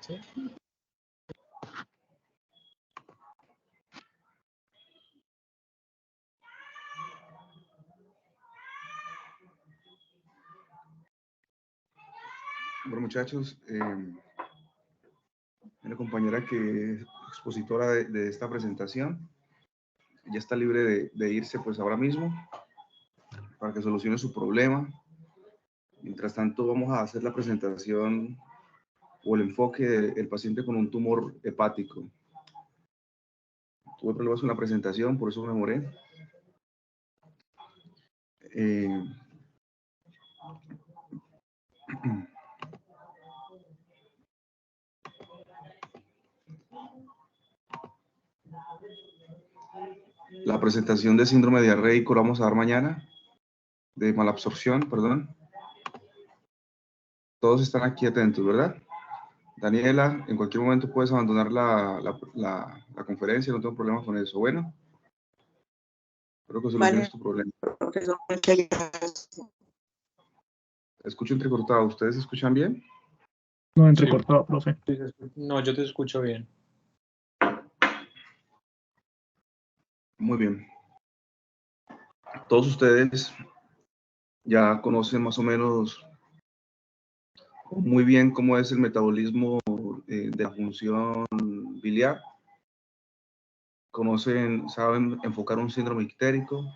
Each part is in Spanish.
¿Sí? Bueno, muchachos, una compañera que es expositora de esta presentación ya está libre de irse pues ahora mismo para que solucione su problema. Mientras tanto, vamos a hacer la presentación o el enfoque del paciente con un tumor hepático. Tuve problemas con la presentación, por eso me demoré. La presentación de síndrome diarreico la vamos a dar mañana, de malabsorción, perdón. Todos están aquí atentos, ¿verdad? Daniela, en cualquier momento puedes abandonar la conferencia, no tengo problema con eso. Bueno, espero que soluciones tu problema. Profesor, muchas gracias. Escucho entrecortado, ¿ustedes escuchan bien? No, entrecortado, profe. No, yo te escucho bien. Muy bien. Todos ustedes ya conocen más o menos muy bien cómo es el metabolismo de la función biliar. Conocen, saben enfocar un síndrome ictérico.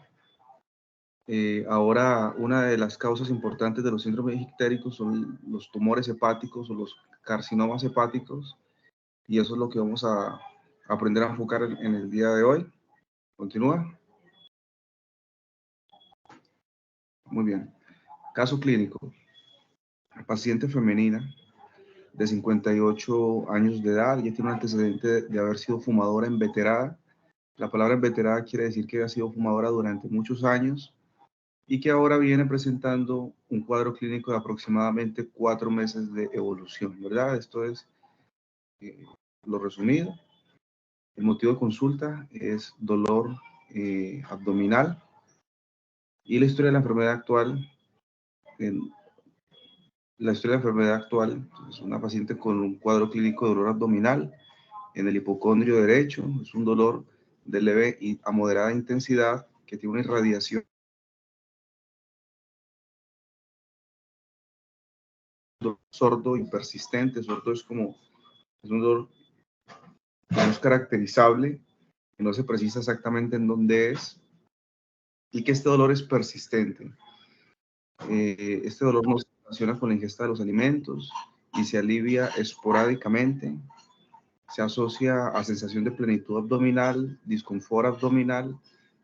Ahora, una de las causas importantes de los síndromes ictéricos son los tumores hepáticos o los carcinomas hepáticos, y eso es lo que vamos a aprender a enfocar en el día de hoy. Continúa. Muy bien. Caso clínico. Paciente femenina de 58 años de edad, ya tiene un antecedente de haber sido fumadora inveterada. La palabra inveterada quiere decir que ha sido fumadora durante muchos años y que ahora viene presentando un cuadro clínico de aproximadamente 4 meses de evolución, ¿verdad? Esto es lo resumido. El motivo de consulta es dolor abdominal y la historia de la enfermedad actual. La historia de la enfermedad actual es una paciente con un cuadro clínico de dolor abdominal en el hipocondrio derecho. Es un dolor de leve y a moderada intensidad que tiene una irradiación sordo y persistente. Sordo es un dolor que no es caracterizable, que no se precisa exactamente en dónde es, y que este dolor es persistente. Este dolor no se relaciona con la ingesta de los alimentos y se alivia esporádicamente. Se asocia a sensación de plenitud abdominal, disconfort abdominal,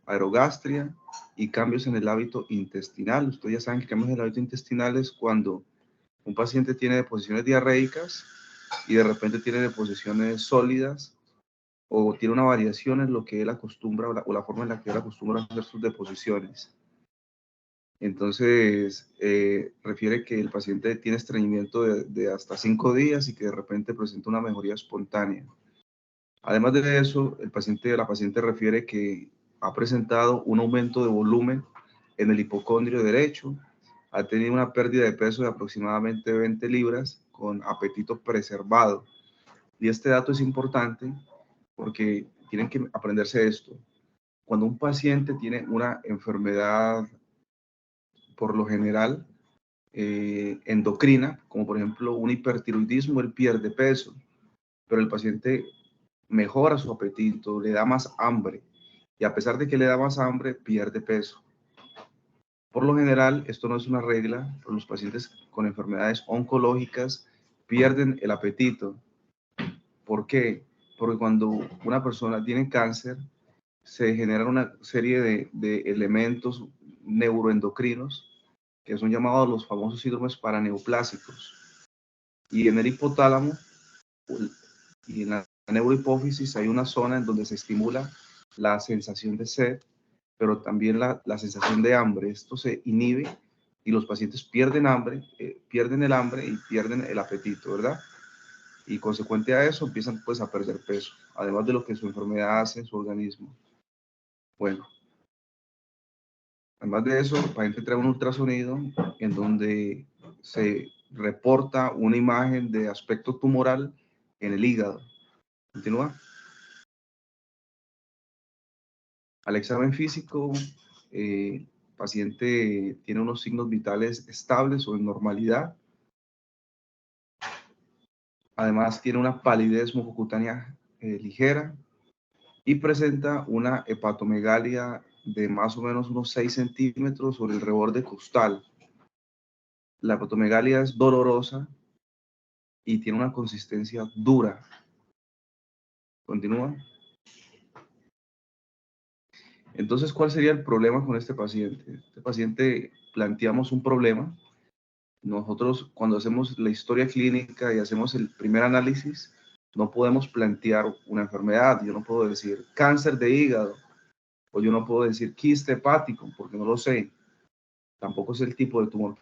aerogastria y cambios en el hábito intestinal. Ustedes ya saben que cambios en el hábito intestinal es cuando un paciente tiene deposiciones diarreicas y de repente tiene deposiciones sólidas, o tiene una variación en lo que él acostumbra o la forma en la que él acostumbra a hacer sus deposiciones. Entonces, refiere que el paciente tiene estreñimiento de hasta 5 días y que de repente presenta una mejoría espontánea. Además de eso, la paciente refiere que ha presentado un aumento de volumen en el hipocondrio derecho, ha tenido una pérdida de peso de aproximadamente 20 libras con apetito preservado. Y este dato es importante porque tienen que aprenderse esto. cuando un paciente tiene una enfermedad, por lo general, endocrina, como por ejemplo un hipertiroidismo, él pierde peso, pero el paciente mejora su apetito, le da más hambre, y a pesar de que le da más hambre, pierde peso. Por lo general, esto no es una regla, pero los pacientes con enfermedades oncológicas pierden el apetito. ¿Por qué? Porque cuando una persona tiene cáncer, se generan una serie de elementos neuroendocrinos que son llamados los famosos síndromes paraneoplásicos. Y en el hipotálamo y en la neurohipófisis hay una zona en donde se estimula la sensación de sed, pero también la sensación de hambre. Esto se inhibe y los pacientes pierden hambre, pierden el hambre y pierden el apetito, ¿verdad? Y consecuente a eso empiezan pues a perder peso, además de lo que su enfermedad hace en su organismo. Bueno, además de eso, el paciente trae un ultrasonido en donde se reporta una imagen de aspecto tumoral en el hígado. Continúa. Al examen físico, el paciente tiene unos signos vitales estables o en normalidad. Además, tiene una palidez mucocutánea ligera y presenta una hepatomegalia de más o menos unos 6 centímetros sobre el reborde costal. La hepatomegalia es dolorosa y tiene una consistencia dura. Continúa. Entonces, ¿cuál sería el problema con este paciente? Este paciente planteamos un problema. Nosotros, cuando hacemos la historia clínica y hacemos el primer análisis, no podemos plantear una enfermedad. Yo no puedo decir cáncer de hígado o yo no puedo decir quiste hepático porque no lo sé. Tampoco sé el tipo de tumor.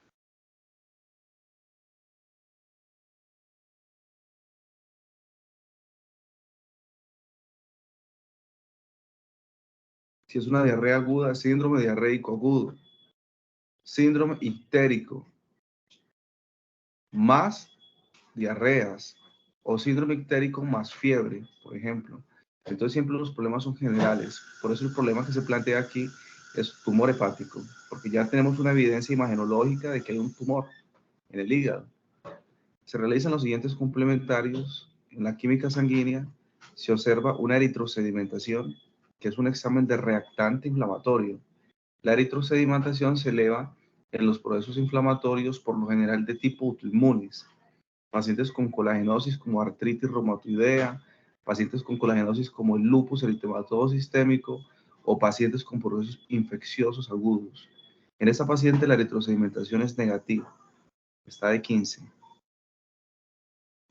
Si es una diarrea aguda, síndrome diarreico agudo, síndrome ictérico, más diarreas o síndrome ictérico más fiebre, por ejemplo. Entonces siempre los problemas son generales. Por eso el problema que se plantea aquí es tumor hepático, porque ya tenemos una evidencia imagenológica de que hay un tumor en el hígado. Se realizan los siguientes complementarios. En la química sanguínea se observa una eritrosedimentación, que es un examen de reactante inflamatorio. La eritrosedimentación se eleva en los procesos inflamatorios, por lo general de tipo autoinmunes. Pacientes con colagenosis como artritis reumatoidea, pacientes con colagenosis como el lupus eritematoso sistémico o pacientes con procesos infecciosos agudos. En esta paciente la eritrosedimentación es negativa, está de 15.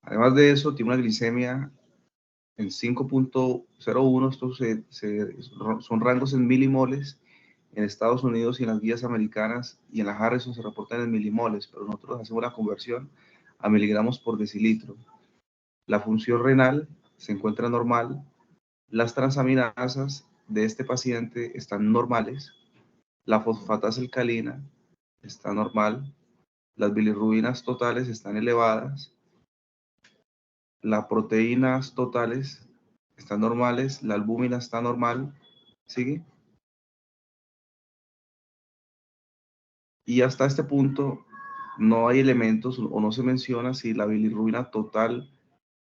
Además de eso, tiene una glicemia en 5.01, estos son rangos en milimoles. En Estados Unidos y en las guías americanas y en la Harrison se reportan en milimoles, pero nosotros hacemos la conversión a miligramos por decilitro. La función renal se encuentra normal. Las transaminasas de este paciente están normales. La fosfatasa alcalina está normal. Las bilirrubinas totales están elevadas. Las proteínas totales están normales. La albúmina está normal. ¿Sigue? Y hasta este punto no hay elementos o no se menciona si la bilirrubina total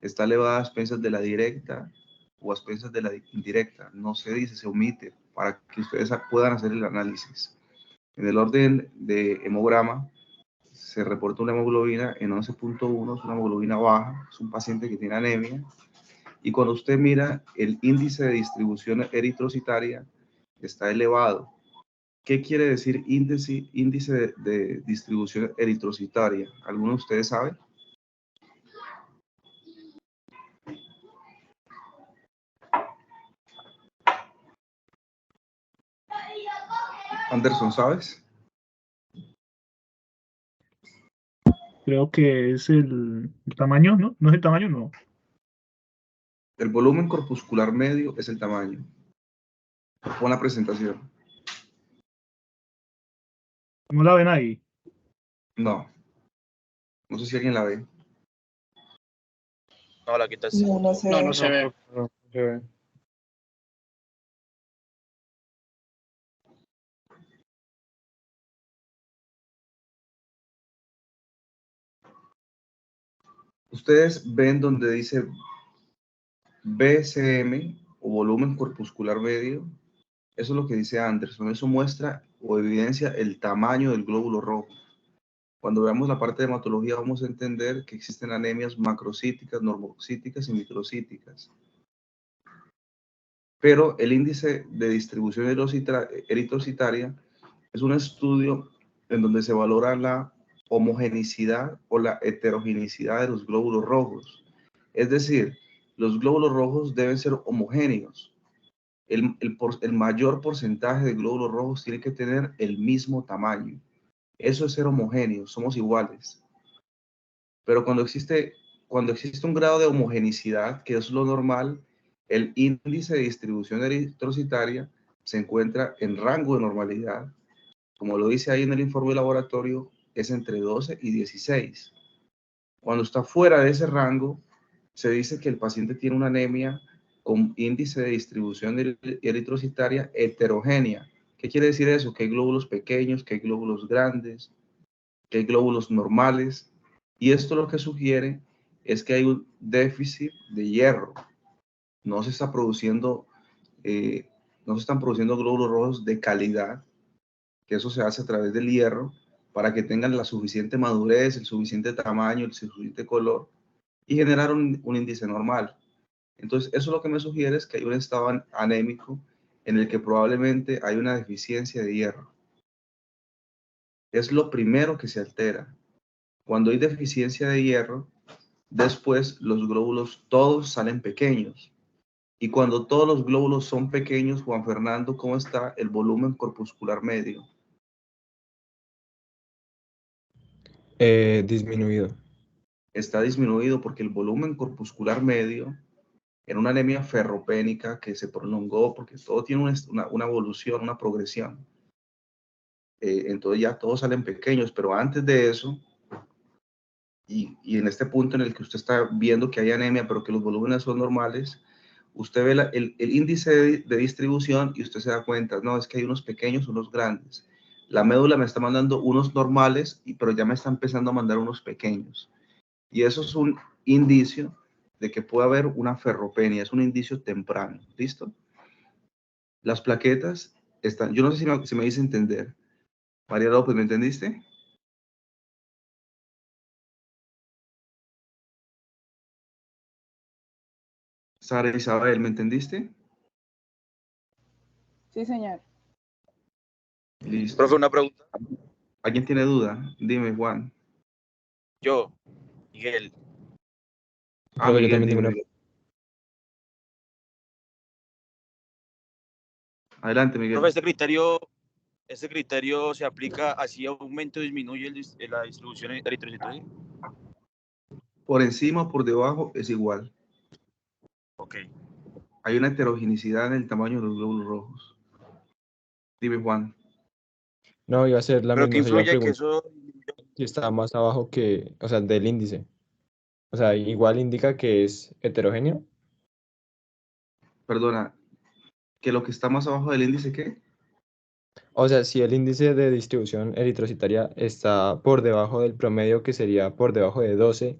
está elevada a expensas de la directa o a expensas de la indirecta. No se dice, se omite para que ustedes puedan hacer el análisis. En el orden de hemograma se reporta una hemoglobina en 11.1, es una hemoglobina baja, es un paciente que tiene anemia. Y cuando usted mira el índice de distribución eritrocitaria está elevado. ¿Qué quiere decir índice de distribución eritrocitaria? ¿Alguno de ustedes sabe? Anderson, ¿sabes? Creo que es el tamaño, ¿no? ¿No es el tamaño? No. El volumen corpuscular medio es el tamaño. Pon la presentación. ¿No la ven ahí? No. No sé si alguien la ve. No, la quitaste. No, no se No, ve. no se ve. No se ve. Ustedes ven donde dice BCM o volumen corpuscular medio. Eso es lo que dice Anderson. Eso muestra o evidencia el tamaño del glóbulo rojo. Cuando veamos la parte de hematología vamos a entender que existen anemias macrocíticas, normocíticas y microcíticas. Pero el índice de distribución eritrocitaria es un estudio en donde se valora la homogeneidad o la heterogeneidad de los glóbulos rojos. Es decir, los glóbulos rojos deben ser homogéneos. El mayor porcentaje de glóbulos rojos tiene que tener el mismo tamaño. Eso es ser homogéneo, somos iguales. Pero cuando existe un grado de homogeneidad, que es lo normal, el índice de distribución eritrocitaria se encuentra en rango de normalidad. Como lo dice ahí en el informe de laboratorio, es entre 12 y 16. Cuando está fuera de ese rango, se dice que el paciente tiene una anemia con índice de distribución eritrocitaria heterogénea. ¿Qué quiere decir eso? Que hay glóbulos pequeños, que hay glóbulos grandes, que hay glóbulos normales. Y esto lo que sugiere es que hay un déficit de hierro. No se están produciendo glóbulos rojos de calidad, que eso se hace a través del hierro, para que tengan la suficiente madurez, el suficiente tamaño, el suficiente color, y generar un índice normal. Entonces, eso lo que me sugiere es que hay un estado anémico en el que probablemente hay una deficiencia de hierro. Es lo primero que se altera. Cuando hay deficiencia de hierro, después los glóbulos todos salen pequeños. Y cuando todos los glóbulos son pequeños, Juan Fernando, ¿cómo está el volumen corpuscular medio? Disminuido. Está disminuido porque el volumen corpuscular medio, en una anemia ferropénica que se prolongó, porque todo tiene una evolución, una progresión. Entonces ya todos salen pequeños, pero antes de eso, y en este punto en el que usted está viendo que hay anemia, pero que los volúmenes son normales, usted ve el índice de distribución y usted se da cuenta, no, es que hay unos pequeños, unos grandes. La médula me está mandando unos normales, pero ya me está empezando a mandar unos pequeños. Y eso es un indicio de que puede haber una ferropenia, es un indicio temprano. ¿Listo? Las plaquetas están, yo no sé si me hice entender. María López, ¿me entendiste? Sara Isabel, ¿me entendiste? Sí, señor. Listo. Profe, una pregunta. ¿Alguien tiene duda? Dime, Juan. Yo, Miguel. Ah, Profe, yo Miguel, también dime, tengo una. Miguel. Adelante, Miguel. Profe, este criterio se aplica así aumenta o disminuye la distribución eritrocitaria. Por encima o por debajo es igual. Ok. Hay una heterogeneidad en el tamaño de los glóbulos rojos. Dime, Juan. No, iba a ser la Pero ¿qué misma, o sea, iba a influye que preguntar eso? si está más abajo que, o sea, del índice. O sea, igual indica que es heterogéneo. Perdona, que lo que está más abajo del índice, ¿qué? O sea, si el índice de distribución eritrocitaria está por debajo del promedio, que sería por debajo de 12,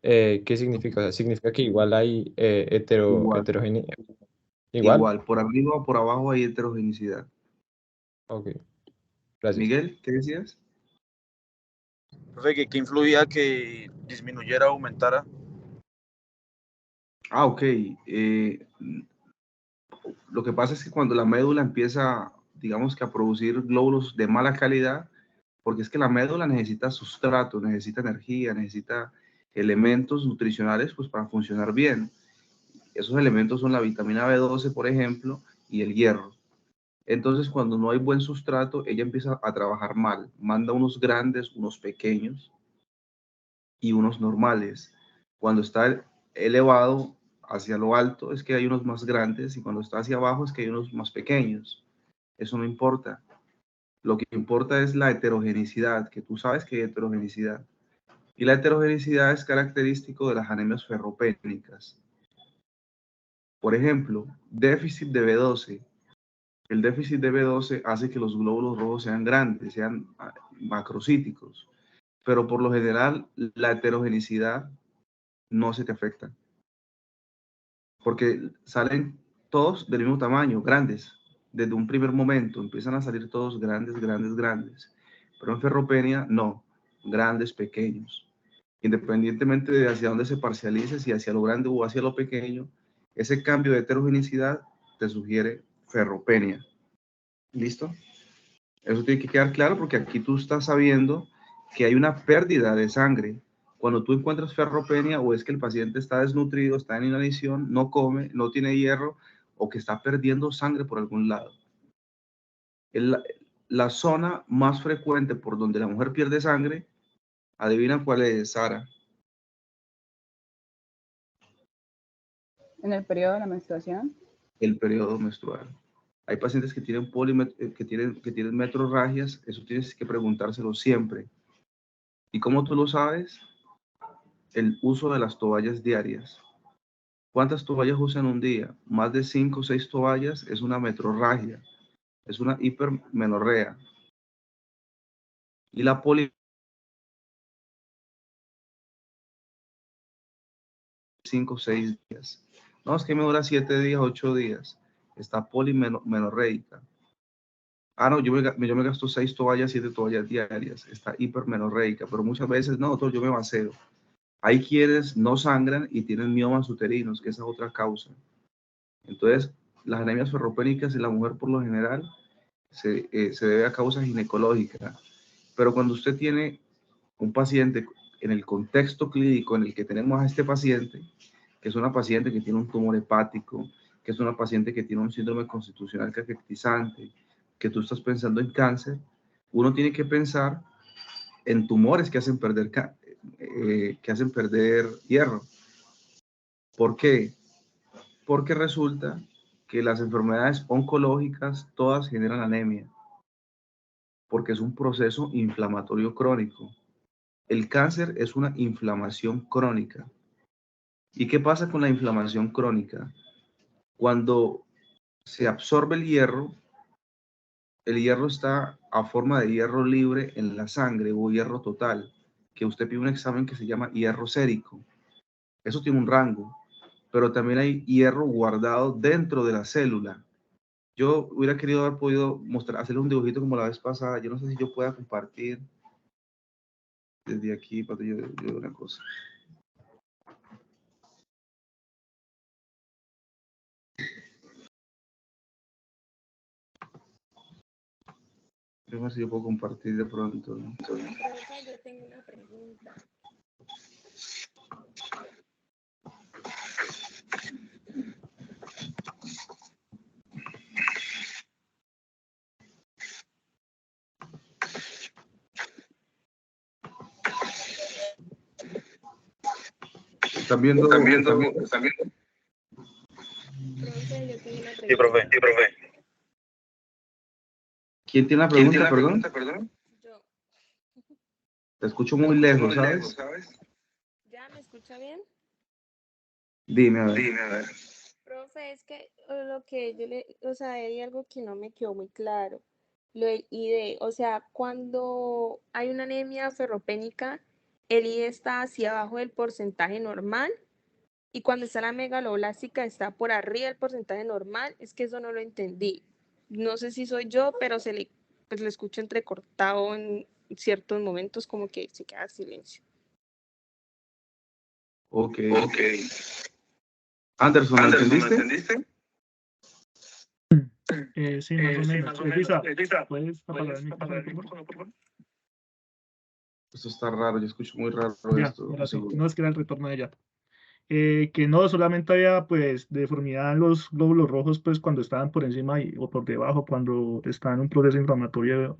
¿qué significa? O sea, significa que igual hay Igual. heterogéneo. ¿Igual? Igual, por arriba o por abajo hay heterogeneidad. Ok, gracias. Miguel, ¿qué decías? Profe, ¿qué influía que disminuyera o aumentara? Ah, ok. Lo que pasa es que cuando la médula empieza, digamos que a producir glóbulos de mala calidad, porque es que la médula necesita sustrato, necesita energía, necesita elementos nutricionales pues para funcionar bien. Esos elementos son la vitamina B12, por ejemplo, y el hierro. Entonces, cuando no hay buen sustrato, ella empieza a trabajar mal. Manda unos grandes, unos pequeños y unos normales. Cuando está elevado hacia lo alto es que hay unos más grandes y cuando está hacia abajo es que hay unos más pequeños. Eso no importa. Lo que importa es la heterogeneidad, que tú sabes que hay heterogeneidad. Y la heterogeneidad es característico de las anemias ferropénicas. Por ejemplo, déficit de B12. El déficit de B12 hace que los glóbulos rojos sean grandes, sean macrocíticos. Pero por lo general, la heterogeneidad no se te afecta. Porque salen todos del mismo tamaño, grandes. Desde un primer momento empiezan a salir todos grandes, grandes, grandes. Pero en ferropenia, no, grandes, pequeños. Independientemente de hacia dónde se parcialice, si hacia lo grande o hacia lo pequeño, ese cambio de heterogeneidad te sugiere ferropenia. ¿Listo? Eso tiene que quedar claro porque aquí tú estás sabiendo que hay una pérdida de sangre. Cuando tú encuentras ferropenia o es que el paciente está desnutrido, está en inanición, no come, no tiene hierro o que está perdiendo sangre por algún lado. La zona más frecuente por donde la mujer pierde sangre, adivina cuál es, Sara. En el periodo de la menstruación. El periodo menstrual. Hay pacientes que tienen que tienen metrorragias, eso tienes que preguntárselo siempre. ¿Y cómo tú lo sabes? El uso de las toallas diarias. ¿Cuántas toallas usan un día? Más de 5 o 6 toallas es una metrorragia, es una hipermenorrea. Y la poli 5 o 6 días. No, es que me dura 7 días, 8 días. Está polimenorreica. Ah, no, yo me gasto 6 toallas, 7 toallas diarias. Está hipermenorreica, pero muchas veces, no, doctor, yo me vacío. Hay quienes no sangran y tienen miomas uterinos, que esa es otra causa. Entonces, las anemias ferropénicas en la mujer por lo general se debe a causas ginecológicas. Pero cuando usted tiene un paciente en el contexto clínico en el que tenemos a este paciente, que es una paciente que tiene un tumor hepático, que es una paciente que tiene un síndrome constitucional caquectizante, que tú estás pensando en cáncer, uno tiene que pensar en tumores que hacen perder hierro. ¿Por qué? Porque resulta que las enfermedades oncológicas todas generan anemia, porque es un proceso inflamatorio crónico. El cáncer es una inflamación crónica. ¿Y qué pasa con la inflamación crónica? Cuando se absorbe el hierro está a forma de hierro libre en la sangre o hierro total, que usted pide un examen que se llama hierro sérico. Eso tiene un rango, pero también hay hierro guardado dentro de la célula. Yo hubiera querido haber podido hacerle un dibujito como la vez pasada. Yo no sé si yo pueda compartir desde aquí para que yo una cosa. Déjame ver si yo puedo compartir de pronto. Profesor, yo tengo una pregunta. ¿Están viendo? Profe, yo tengo una pregunta. Sí, profe. ¿Quién tiene la pregunta, perdón? Yo. Te escucho muy lejos, ¿sabes? ¿Ya me escucha bien? Dime, a ver. Profe, es que lo que yo hay algo que no me quedó muy claro. Lo del ID, o sea, cuando hay una anemia ferropénica, el ID está hacia abajo del porcentaje normal y cuando está la megaloblástica está por arriba del porcentaje normal. Es que eso no lo entendí. No sé si soy yo, pero pues, le escucho entrecortado en ciertos momentos, como que se queda silencio. Ok. Anderson, ¿lo entendiste? Sí, más o menos. Elisa, ¿puedes apagar el micrófono, por favor? Esto está raro, yo escucho muy raro Ya, esto. ahora sí. No, es que era el retorno de ella. Que no, solamente había pues deformidad en los glóbulos rojos pues cuando estaban por encima o por debajo cuando están en un proceso inflamatorio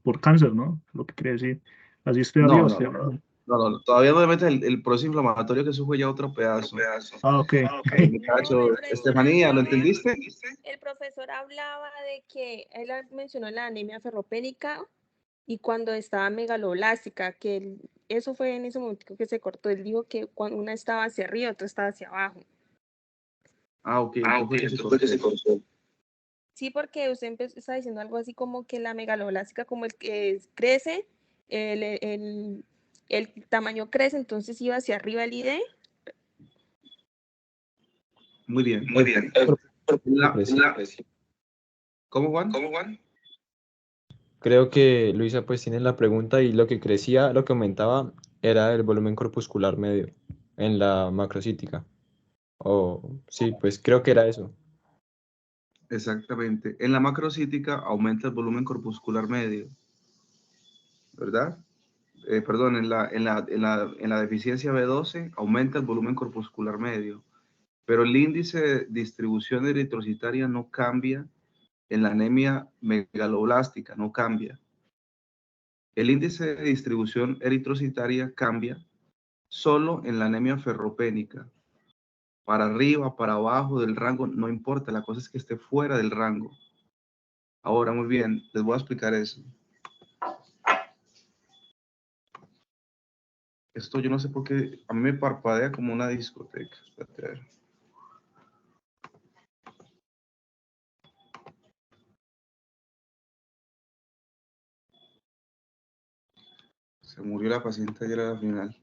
por cáncer, ¿no? Lo que quiere decir. Así esté arriba, esté abajo. No, todavía no le metes el proceso inflamatorio, que eso fue ya otro pedazo. Ah, ok. Muchacho, Estefanía, ¿lo entendiste? El profesor hablaba de que él mencionó la anemia ferropénica y cuando estaba megaloblástica, que eso fue en ese momento que se cortó. Él dijo que cuando una estaba hacia arriba, otra estaba hacia abajo. Ah, ok, entonces se cortó. Sí, porque usted está diciendo algo así como que la megaloblástica, como el que crece, el tamaño crece, entonces iba hacia arriba el ID Muy bien. Muy bien. ¿Cómo, Juan? Creo que Luisa pues tiene la pregunta y lo que crecía, lo que aumentaba era el volumen corpuscular medio en la macrocítica. O sí, pues creo que era eso. Exactamente. En la macrocítica aumenta el volumen corpuscular medio, ¿verdad? Perdón, en la deficiencia B12 aumenta el volumen corpuscular medio, pero el índice de distribución eritrocitaria no cambia en la anemia megaloblástica, no cambia. El índice de distribución eritrocitaria cambia solo en la anemia ferropénica. Para arriba, para abajo del rango, no importa, la cosa es que esté fuera del rango. Ahora, muy bien, les voy a explicar eso. Esto yo no sé por qué, a mí me parpadea como una discoteca. Espérate, a ver. Se murió la paciente ayer a la final.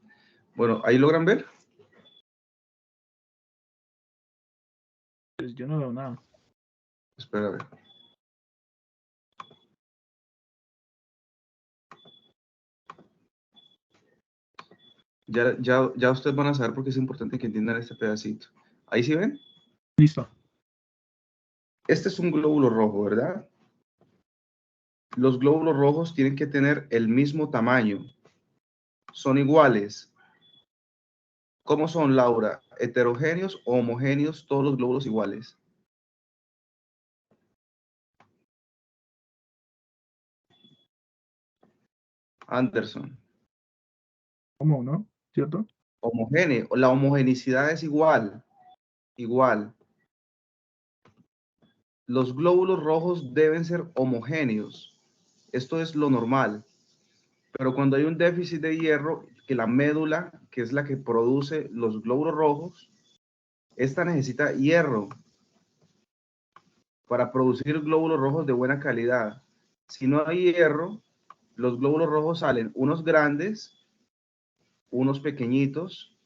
Bueno, ¿ahí logran ver? Pues yo no veo nada. Espera a ver. Ya ustedes van a saber por qué es importante que entiendan este pedacito. ¿Ahí sí ven? Listo. Este es un glóbulo rojo, ¿verdad? Los glóbulos rojos tienen que tener el mismo tamaño. Son iguales. ¿Cómo son, Laura? ¿Heterogéneos o homogéneos todos los glóbulos iguales? Anderson. ¿Cómo no? ¿Cierto? Homogéneo. La homogenicidad es igual. Igual. Los glóbulos rojos deben ser homogéneos. Esto es lo normal. Pero cuando hay un déficit de hierro, que la médula, que es la que produce los glóbulos rojos, esta necesita hierro para producir glóbulos rojos de buena calidad. Si no hay hierro, los glóbulos rojos salen unos grandes, unos pequeñitos,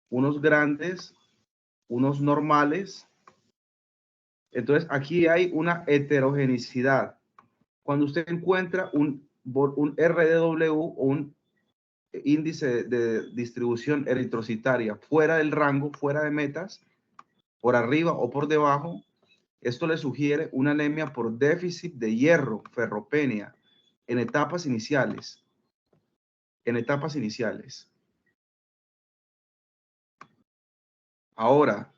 unos grandes, unos normales. Entonces aquí hay una heterogeneidad. Cuando usted encuentra un RDW o un índice de distribución eritrocitaria fuera del rango, fuera de metas, por arriba o por debajo, esto le sugiere una anemia por déficit de hierro, ferropenia, en etapas iniciales. En etapas iniciales. Ahora,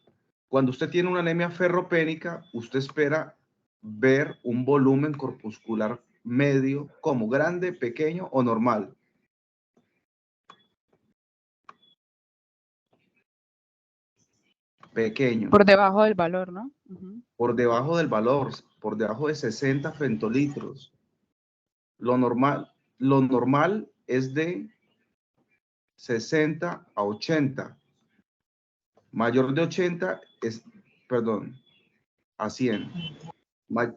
cuando usted tiene una anemia ferropénica, usted espera ver un volumen corpuscular medio, como grande, pequeño o normal. Pequeño. Por debajo del valor, ¿no? Por debajo del valor, por debajo de 60 femtolitros. Lo normal es de 60 a 80. Mayor de 80 es, perdón, a 100.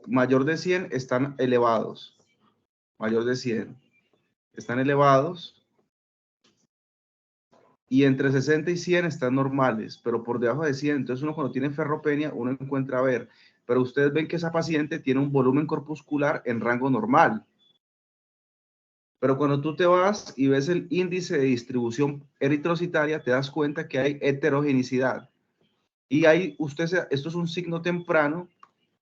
Mayor de 100 están elevados. Mayor de 100 están elevados. Y entre 60 y 100 están normales, pero por debajo de 100, entonces uno cuando tiene ferropenia, uno encuentra a ver, pero ustedes ven que esa paciente tiene un volumen corpuscular en rango normal. Pero cuando tú te vas y ves el índice de distribución eritrocitaria, te das cuenta que hay heterogeneidad. Y ahí esto es un signo temprano,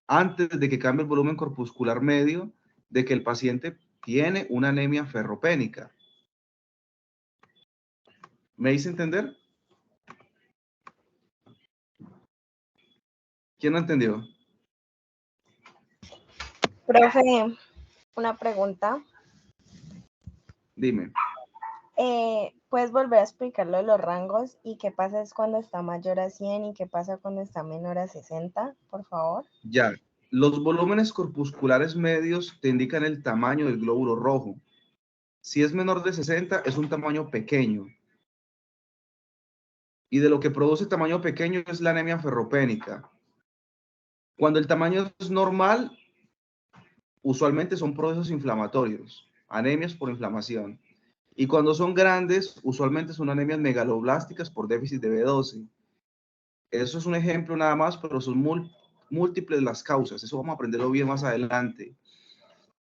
antes de que cambie el volumen corpuscular medio, de que el paciente tiene una anemia ferropénica. ¿Me hice entender? ¿Quién no entendió? Profe, una pregunta. Dime. ¿Puedes volver a explicarlo de los rangos y qué pasa es cuando está mayor a 100 y qué pasa cuando está menor a 60, por favor? Ya. Los volúmenes corpusculares medios te indican el tamaño del glóbulo rojo. Si es menor de 60, es un tamaño pequeño. Y de lo que produce tamaño pequeño es la anemia ferropénica. Cuando el tamaño es normal, usualmente son procesos inflamatorios, anemias por inflamación. Y cuando son grandes, usualmente son anemias megaloblásticas por déficit de B12. Eso es un ejemplo nada más, pero son múltiples las causas. Eso vamos a aprenderlo bien más adelante.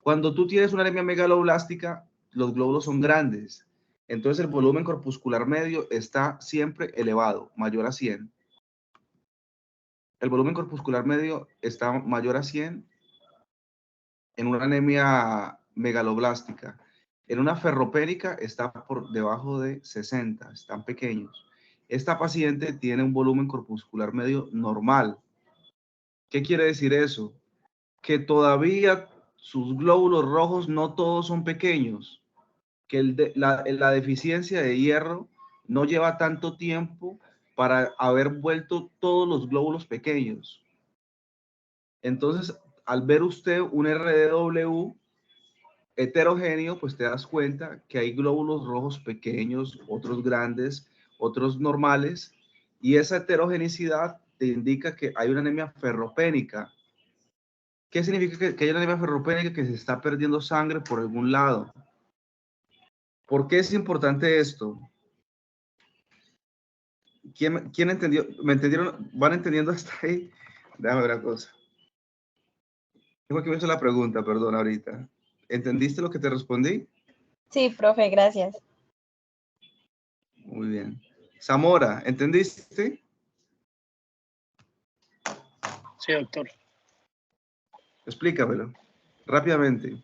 Cuando tú tienes una anemia megaloblástica, los glóbulos son grandes. Entonces el volumen corpuscular medio está siempre elevado, mayor a 100. El volumen corpuscular medio está mayor a 100 en una anemia megaloblástica. En una ferropénica está por debajo de 60, están pequeños. Esta paciente tiene un volumen corpuscular medio normal. ¿Qué quiere decir eso? Que todavía sus glóbulos rojos no todos son pequeños, que la deficiencia de hierro no lleva tanto tiempo para haber vuelto todos los glóbulos pequeños. Entonces, al ver usted un RDW heterogéneo, pues te das cuenta que hay glóbulos rojos pequeños, otros grandes, otros normales, y esa heterogeneidad te indica que hay una anemia ferropénica. ¿Qué significa que hay una anemia ferropénica? Que se está perdiendo sangre por algún lado. ¿Por qué es importante esto? ¿Quién entendió? ¿Me entendieron? ¿Van entendiendo hasta ahí? Déjame ver una cosa. Tengo que me hizo la pregunta, perdón, ahorita. ¿Entendiste lo que te respondí? Sí, profe, gracias. Muy bien. Zamora, ¿entendiste? Sí, doctor. Explícamelo rápidamente.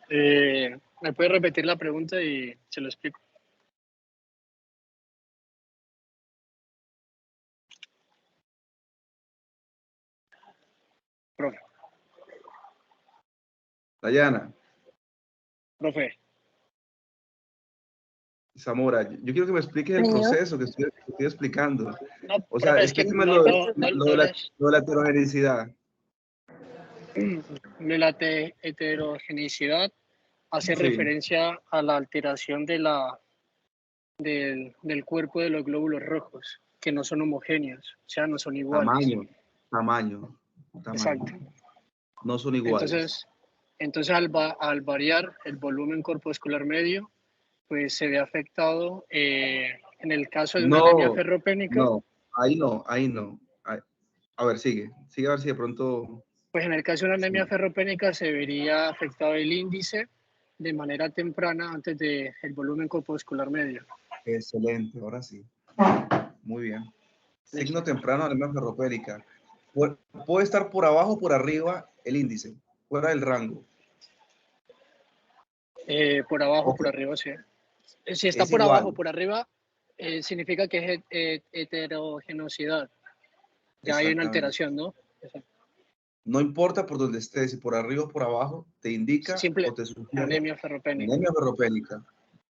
¿Me puede repetir la pregunta y se lo explico? Profe. Dayana. Profe. Zamora, yo quiero que me expliques el Señor. proceso que estoy explicando. No, O sea, profe, es que explíqueme no lo de la heterogeneidad. De la heterogeneidad hace Sí. referencia a la alteración de del cuerpo de los glóbulos rojos, que no son homogéneos, o sea, no son iguales. Tamaño. Exacto. No son iguales. Entonces al variar el volumen corpuscular medio, pues se ve afectado en el caso de una anemia ferropénica. No, ahí no. A ver, sigue a ver si de pronto... Pues en el caso de una anemia ferropénica se vería afectado el índice de manera temprana antes del volumen corpuscular medio. Excelente, ahora sí. Muy bien. Signo temprano de anemia ferropénica. Puede estar por abajo o por arriba el índice, fuera del rango. Por abajo, Okay. por arriba, sí. Si está Es por igual. abajo, por arriba, significa que es heterogeneidad. Ya hay una alteración, ¿no? Exacto. No importa por donde estés, si por arriba o por abajo, te indica Simple o te sugiere anemia ferropénica. anemia ferropénica.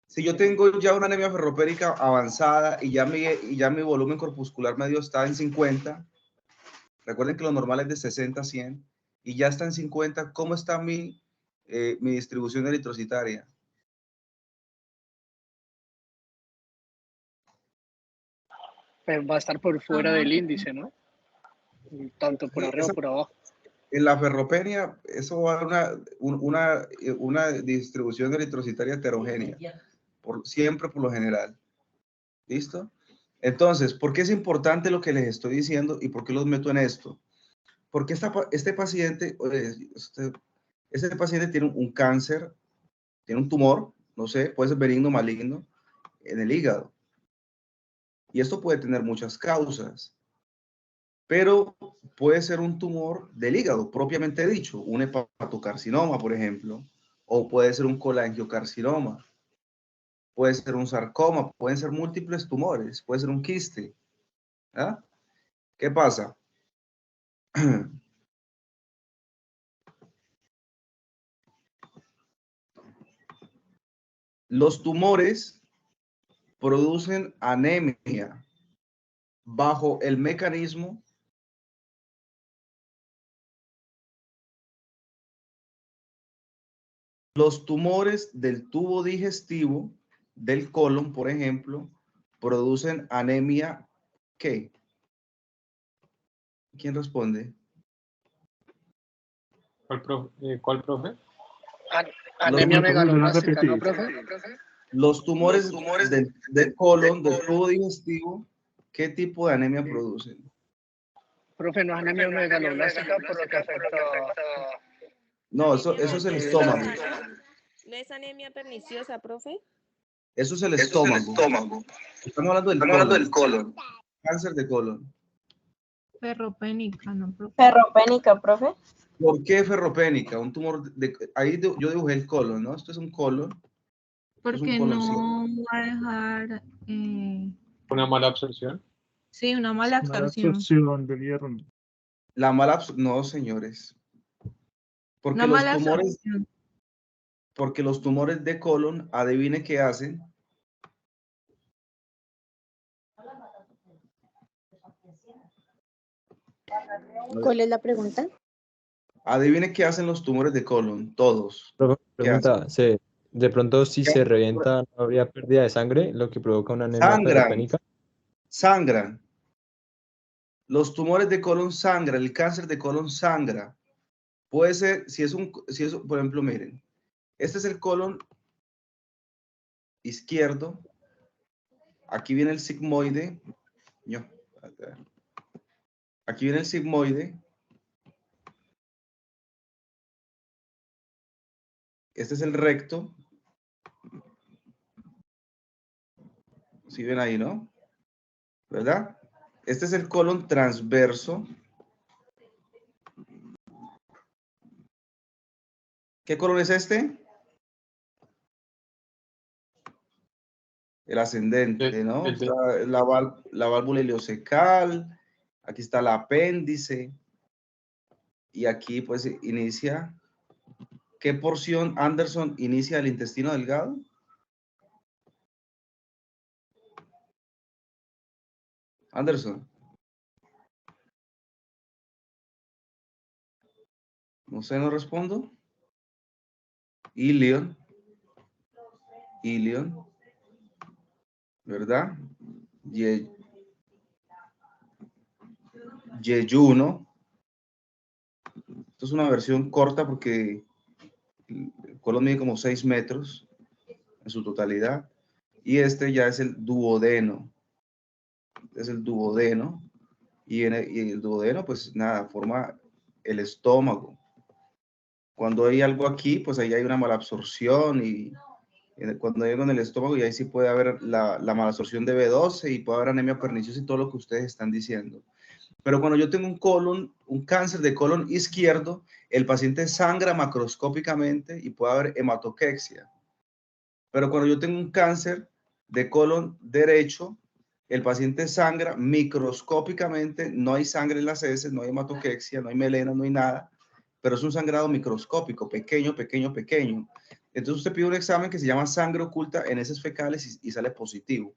Si yo tengo ya una anemia ferropénica avanzada y ya mi volumen corpuscular medio está en 50, recuerden que lo normal es de 60 a 100, y ya está en 50, ¿cómo está mi distribución eritrocitaria? Pues va a estar por fuera del índice, ¿no? Tanto por arriba como por abajo. En la ferropenia, eso va a una distribución eritrocitaria heterogénea, siempre por lo general. ¿Listo? Entonces, ¿por qué es importante lo que les estoy diciendo y por qué los meto en esto? Porque este paciente tiene un cáncer, tiene un tumor, no sé, puede ser benigno o maligno, en el hígado. Y esto puede tener muchas causas, pero puede ser un tumor del hígado, propiamente dicho, un hepatocarcinoma, por ejemplo, o puede ser un colangiocarcinoma, puede ser un sarcoma, pueden ser múltiples tumores, puede ser un quiste. ¿Ah? ¿Qué pasa? Los tumores producen anemia bajo el mecanismo los tumores del tubo digestivo del colon, por ejemplo, producen anemia. ¿Qué? ¿Quién responde? ¿Cuál profe? Anemia megaloblástica, ¿no, profe? Los tumores del colon, del tubo digestivo, ¿Qué tipo de anemia producen? Profe, no es anemia megaloblástica, por lo que afecta. No, eso es el estómago. ¿No es anemia perniciosa, profe? Eso es el estómago. Estamos hablando del colon. Cáncer de colon. Ferropénica, ¿no, profe? Ferropénica, profe. ¿Por qué ferropénica? Un tumor ahí yo dibujé el colon, ¿no? Esto es un colon. Porque no va a dejar... Una mala absorción. Sí, una mala Mala absorción. absorción del hierro. La mala absorción, no, señores. Porque Una los mala tumores, absorción. porque los tumores de colon, adivine qué hacen. ¿Cuál es la pregunta? Adivine qué hacen los tumores de colon, todos. Pregunta, de pronto si se revienta no habría pérdida de sangre, lo que provoca una anemia ferropénica. Sangran. Los tumores de colon sangran, el cáncer de colon sangra. Puede ser, por ejemplo, miren, este es el colon izquierdo. Aquí viene el sigmoide. Aquí viene el sigmoide. Este es el recto. ¿Sí ven ahí, no? ¿Verdad? Este es el colon transverso. ¿Qué colon es este? El ascendente, ¿no? Está la válvula ileocecal. Aquí está el apéndice. Y aquí pues inicia. ¿Qué porción, Anderson, inicia el intestino delgado? Anderson. No sé, no respondo. Ilion. ¿Verdad? Yeyuno. Esto es una versión corta porque el colon mide como 6 metros en su totalidad. Y este ya es el duodeno. Es el duodeno. Y el duodeno, pues nada, forma el estómago. Cuando hay algo aquí, pues ahí hay una malabsorción y cuando hay algo en el estómago, y ahí sí puede haber la malabsorción de B12 y puede haber anemia perniciosa y todo lo que ustedes están diciendo. Pero cuando yo tengo un cáncer de colon izquierdo, el paciente sangra macroscópicamente y puede haber hematoquexia. Pero cuando yo tengo un cáncer de colon derecho, el paciente sangra microscópicamente, no hay sangre en las heces, no hay hematoquexia, no hay melena, no hay nada, pero es un sangrado microscópico, pequeño. Entonces usted pide un examen que se llama sangre oculta en heces fecales y sale positivo.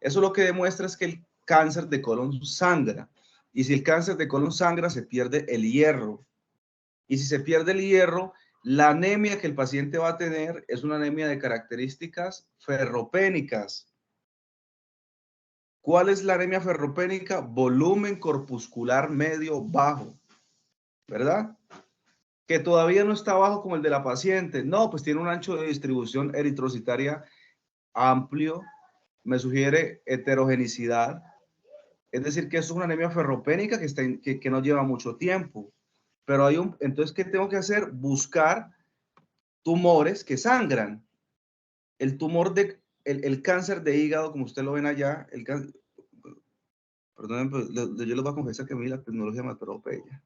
Eso lo que demuestra es que el cáncer de colon sangra. Y si el cáncer de colon sangra, se pierde el hierro. Y si se pierde el hierro, la anemia que el paciente va a tener es una anemia de características ferropénicas. ¿Cuál es la anemia ferropénica? Volumen corpuscular medio bajo, ¿verdad? Que todavía no está bajo como el de la paciente. No, pues tiene un ancho de distribución eritrocitaria amplio. Me sugiere heterogenicidad. Es decir, que es una anemia ferropénica que no lleva mucho tiempo. Pero entonces, ¿qué tengo que hacer? Buscar tumores que sangran. El cáncer de hígado, como ustedes lo ven allá, perdón, yo les voy a confesar que a mí la tecnología me atropella.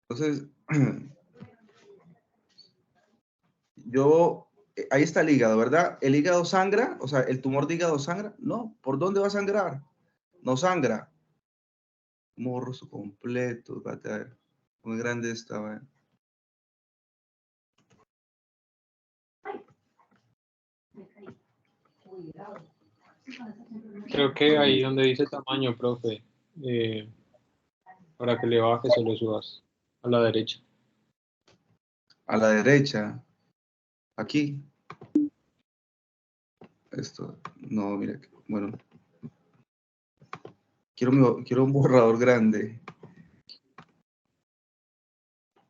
Entonces, ahí está el hígado, ¿verdad? ¿El hígado sangra? O sea, ¿el tumor de hígado sangra? No. ¿Por dónde va a sangrar? No sangra. Morroso completo, a ver. Muy grande estaba. Creo que ahí donde dice tamaño, profe, para que le bajes o le subas a la derecha. A la derecha. Aquí. Esto. No, mira. Bueno. Quiero un borrador grande.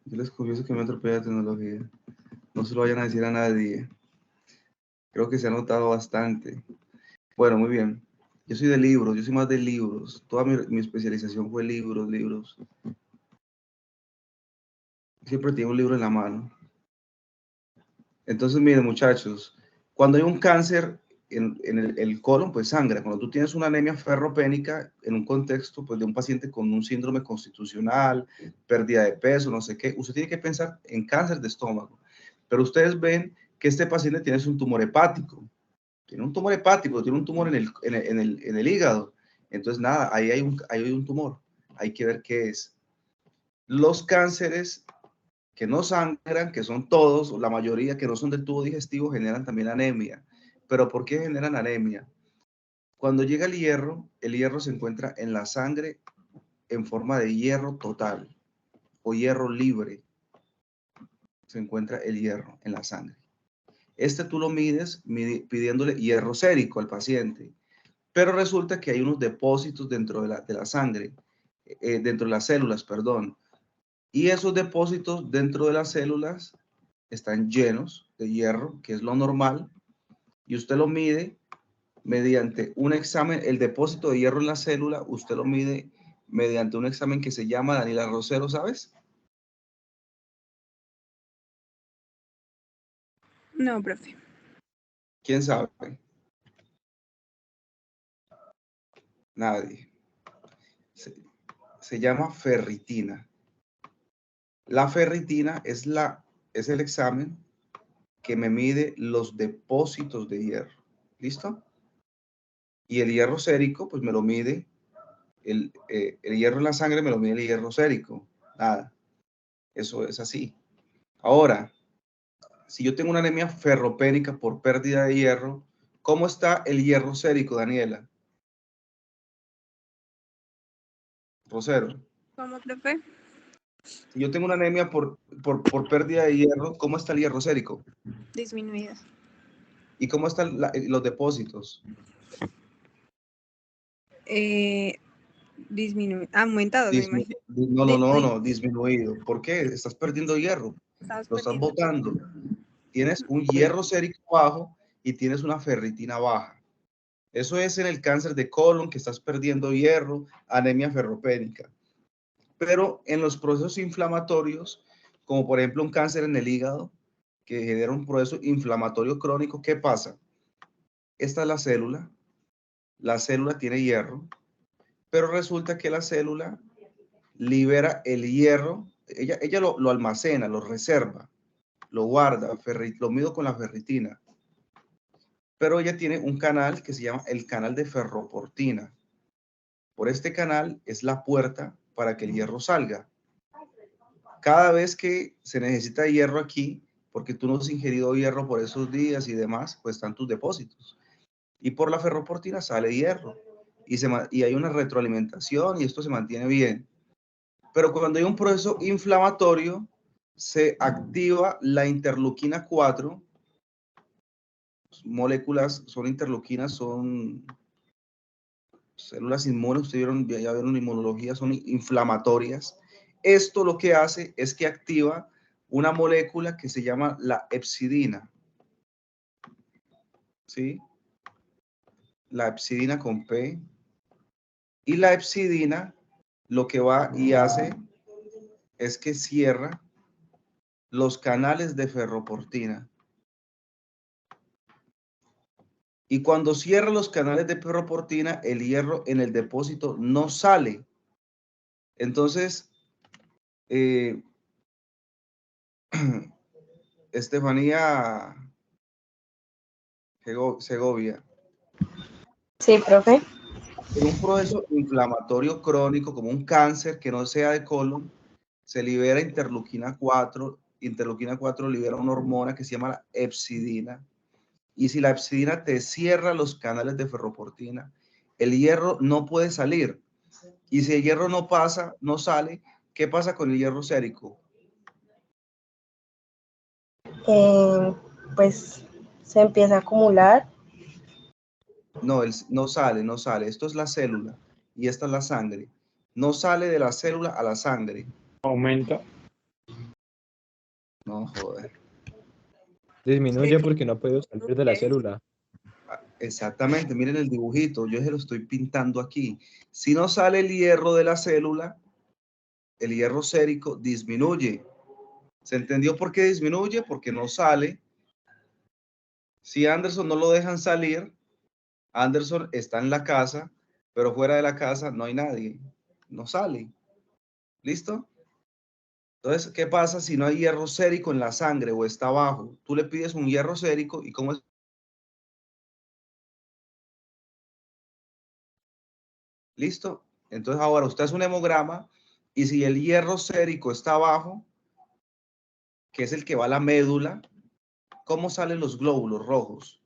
Yo les confieso que me atropella la tecnología. No se lo vayan a decir a nadie. Creo que se ha notado bastante. Bueno, muy bien. Yo soy de libros, yo soy más de libros. Toda mi especialización fue libros. Siempre tengo un libro en la mano. Entonces, miren, muchachos, cuando hay un cáncer en el colon, pues sangra. Cuando tú tienes una anemia ferropénica en un contexto pues, de un paciente con un síndrome constitucional, pérdida de peso, no sé qué, usted tiene que pensar en cáncer de estómago. Pero ustedes ven que este paciente tiene un tumor hepático. Tiene un tumor hepático, tiene un tumor en el hígado. Entonces, nada, ahí hay un tumor. Hay que ver qué es. Los cánceres que no sangran, que son todos, o la mayoría que no son del tubo digestivo, generan también anemia. ¿Pero por qué generan anemia? Cuando llega el hierro se encuentra en la sangre en forma de hierro total o hierro libre. Se encuentra el hierro en la sangre. Tú lo mides pidiéndole hierro sérico al paciente. Pero resulta que hay unos depósitos dentro de la sangre, dentro de las células, perdón. Y esos depósitos dentro de las células están llenos de hierro, que es lo normal, y usted lo mide mediante un examen, el depósito de hierro en la célula, usted lo mide mediante un examen que se llama, Daniela Rosero, ¿sabes? No, profe. ¿Quién sabe? Nadie. Se llama ferritina. La ferritina es el examen que me mide los depósitos de hierro. ¿Listo? Y el hierro sérico, pues me lo mide, el hierro en la sangre me lo mide el hierro sérico. Nada. Eso es así. Ahora, si yo tengo una anemia ferropénica por pérdida de hierro, ¿cómo está el hierro sérico, Daniela? Rosero. ¿Cómo, profe? Si yo tengo una anemia por pérdida de hierro, ¿cómo está el hierro sérico? Disminuida. ¿Y cómo están los depósitos? Aumentado, me imagino. No, disminuido. ¿Por qué? Estás perdiendo hierro. Lo estás botando. Tienes un hierro sérico bajo y tienes una ferritina baja. Eso es en el cáncer de colon, que estás perdiendo hierro, anemia ferropénica. Pero en los procesos inflamatorios, como por ejemplo un cáncer en el hígado, que genera un proceso inflamatorio crónico, ¿qué pasa? Esta es la célula tiene hierro, pero resulta que la célula libera el hierro, ella lo almacena, lo reserva, lo guarda, lo mido con la ferritina. Pero ella tiene un canal que se llama el canal de ferroportina. Por este canal es la puerta para que el hierro salga. Cada vez que se necesita hierro aquí, porque tú no has ingerido hierro por esos días y demás, pues están tus depósitos. Y por la ferroportina sale hierro. Y hay una retroalimentación y esto se mantiene bien. Pero cuando hay un proceso inflamatorio, se activa la interleuquina 4. Moléculas, son interleuquinas, son células inmunes, ustedes ya vieron inmunología, son inflamatorias. Esto lo que hace es que activa una molécula que se llama la hepcidina. ¿Sí? La hepcidina con P. Y la hepcidina lo que va y hace es que cierra los canales de ferroportina. Y cuando cierra los canales de ferroportina, el hierro en el depósito no sale. Entonces, Estefanía Segovia. Sí, profe. En un proceso inflamatorio crónico, como un cáncer que no sea de colon, se libera interleuquina 4. Interleuquina 4 libera una hormona que se llama la hepcidina. Y si la hepcidina te cierra los canales de ferroportina, el hierro no puede salir. Y si el hierro no sale, ¿qué pasa con el hierro sérico? Pues se empieza a acumular. No, no sale. Esto es la célula y esta es la sangre. No sale de la célula a la sangre. Aumenta. No, joder. Disminuye porque no ha podido salir de la célula. Exactamente, miren el dibujito, yo se lo estoy pintando aquí. Si no sale el hierro de la célula, el hierro sérico disminuye. ¿Se entendió por qué disminuye? Porque no sale. Si Anderson no lo dejan salir, Anderson está en la casa, pero fuera de la casa no hay nadie, no sale. ¿Listo? Entonces, ¿qué pasa si no hay hierro sérico en la sangre o está bajo? Tú le pides un hierro sérico y ¿cómo es? ¿Listo? Entonces ahora usted hace un hemograma y si el hierro sérico está abajo, que es el que va a la médula, ¿cómo salen los glóbulos rojos?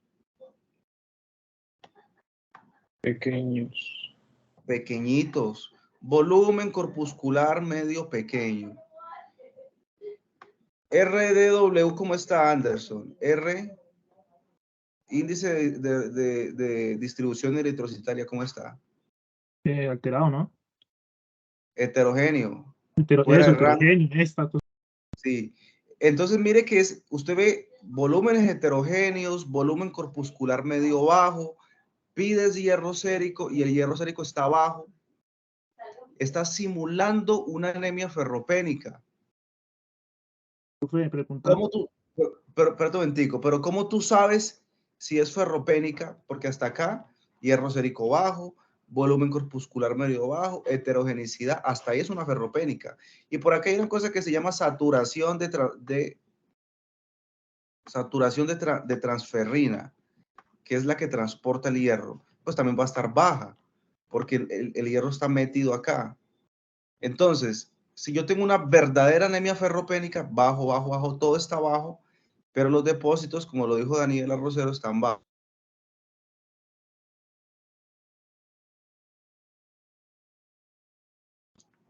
Pequeños. Pequeñitos. Volumen corpuscular medio pequeño. RDW, ¿cómo está, Anderson? R, índice de distribución eritrocitaria, ¿cómo está? Alterado, ¿no? Heterogéneo. Eso, Fuera de rango. heterogéneo, esta cosa. Sí. Entonces, mire que usted ve volúmenes heterogéneos, volumen corpuscular medio bajo, pides hierro sérico y el hierro sérico está bajo. Está simulando una anemia ferropénica. ¿Cómo tú, pero momentico, pero cómo tú sabes si es ferropénica? Porque hasta acá, hierro sérico bajo, volumen corpuscular medio bajo, heterogenicidad, hasta ahí es una ferropénica. Y por acá hay una cosa que se llama saturación de transferrina, que es la que transporta el hierro. Pues también va a estar baja, porque el hierro está metido acá. Entonces, si yo tengo una verdadera anemia ferropénica, bajo, bajo, bajo, todo está bajo, pero los depósitos, como lo dijo Daniela Rosero, están bajos.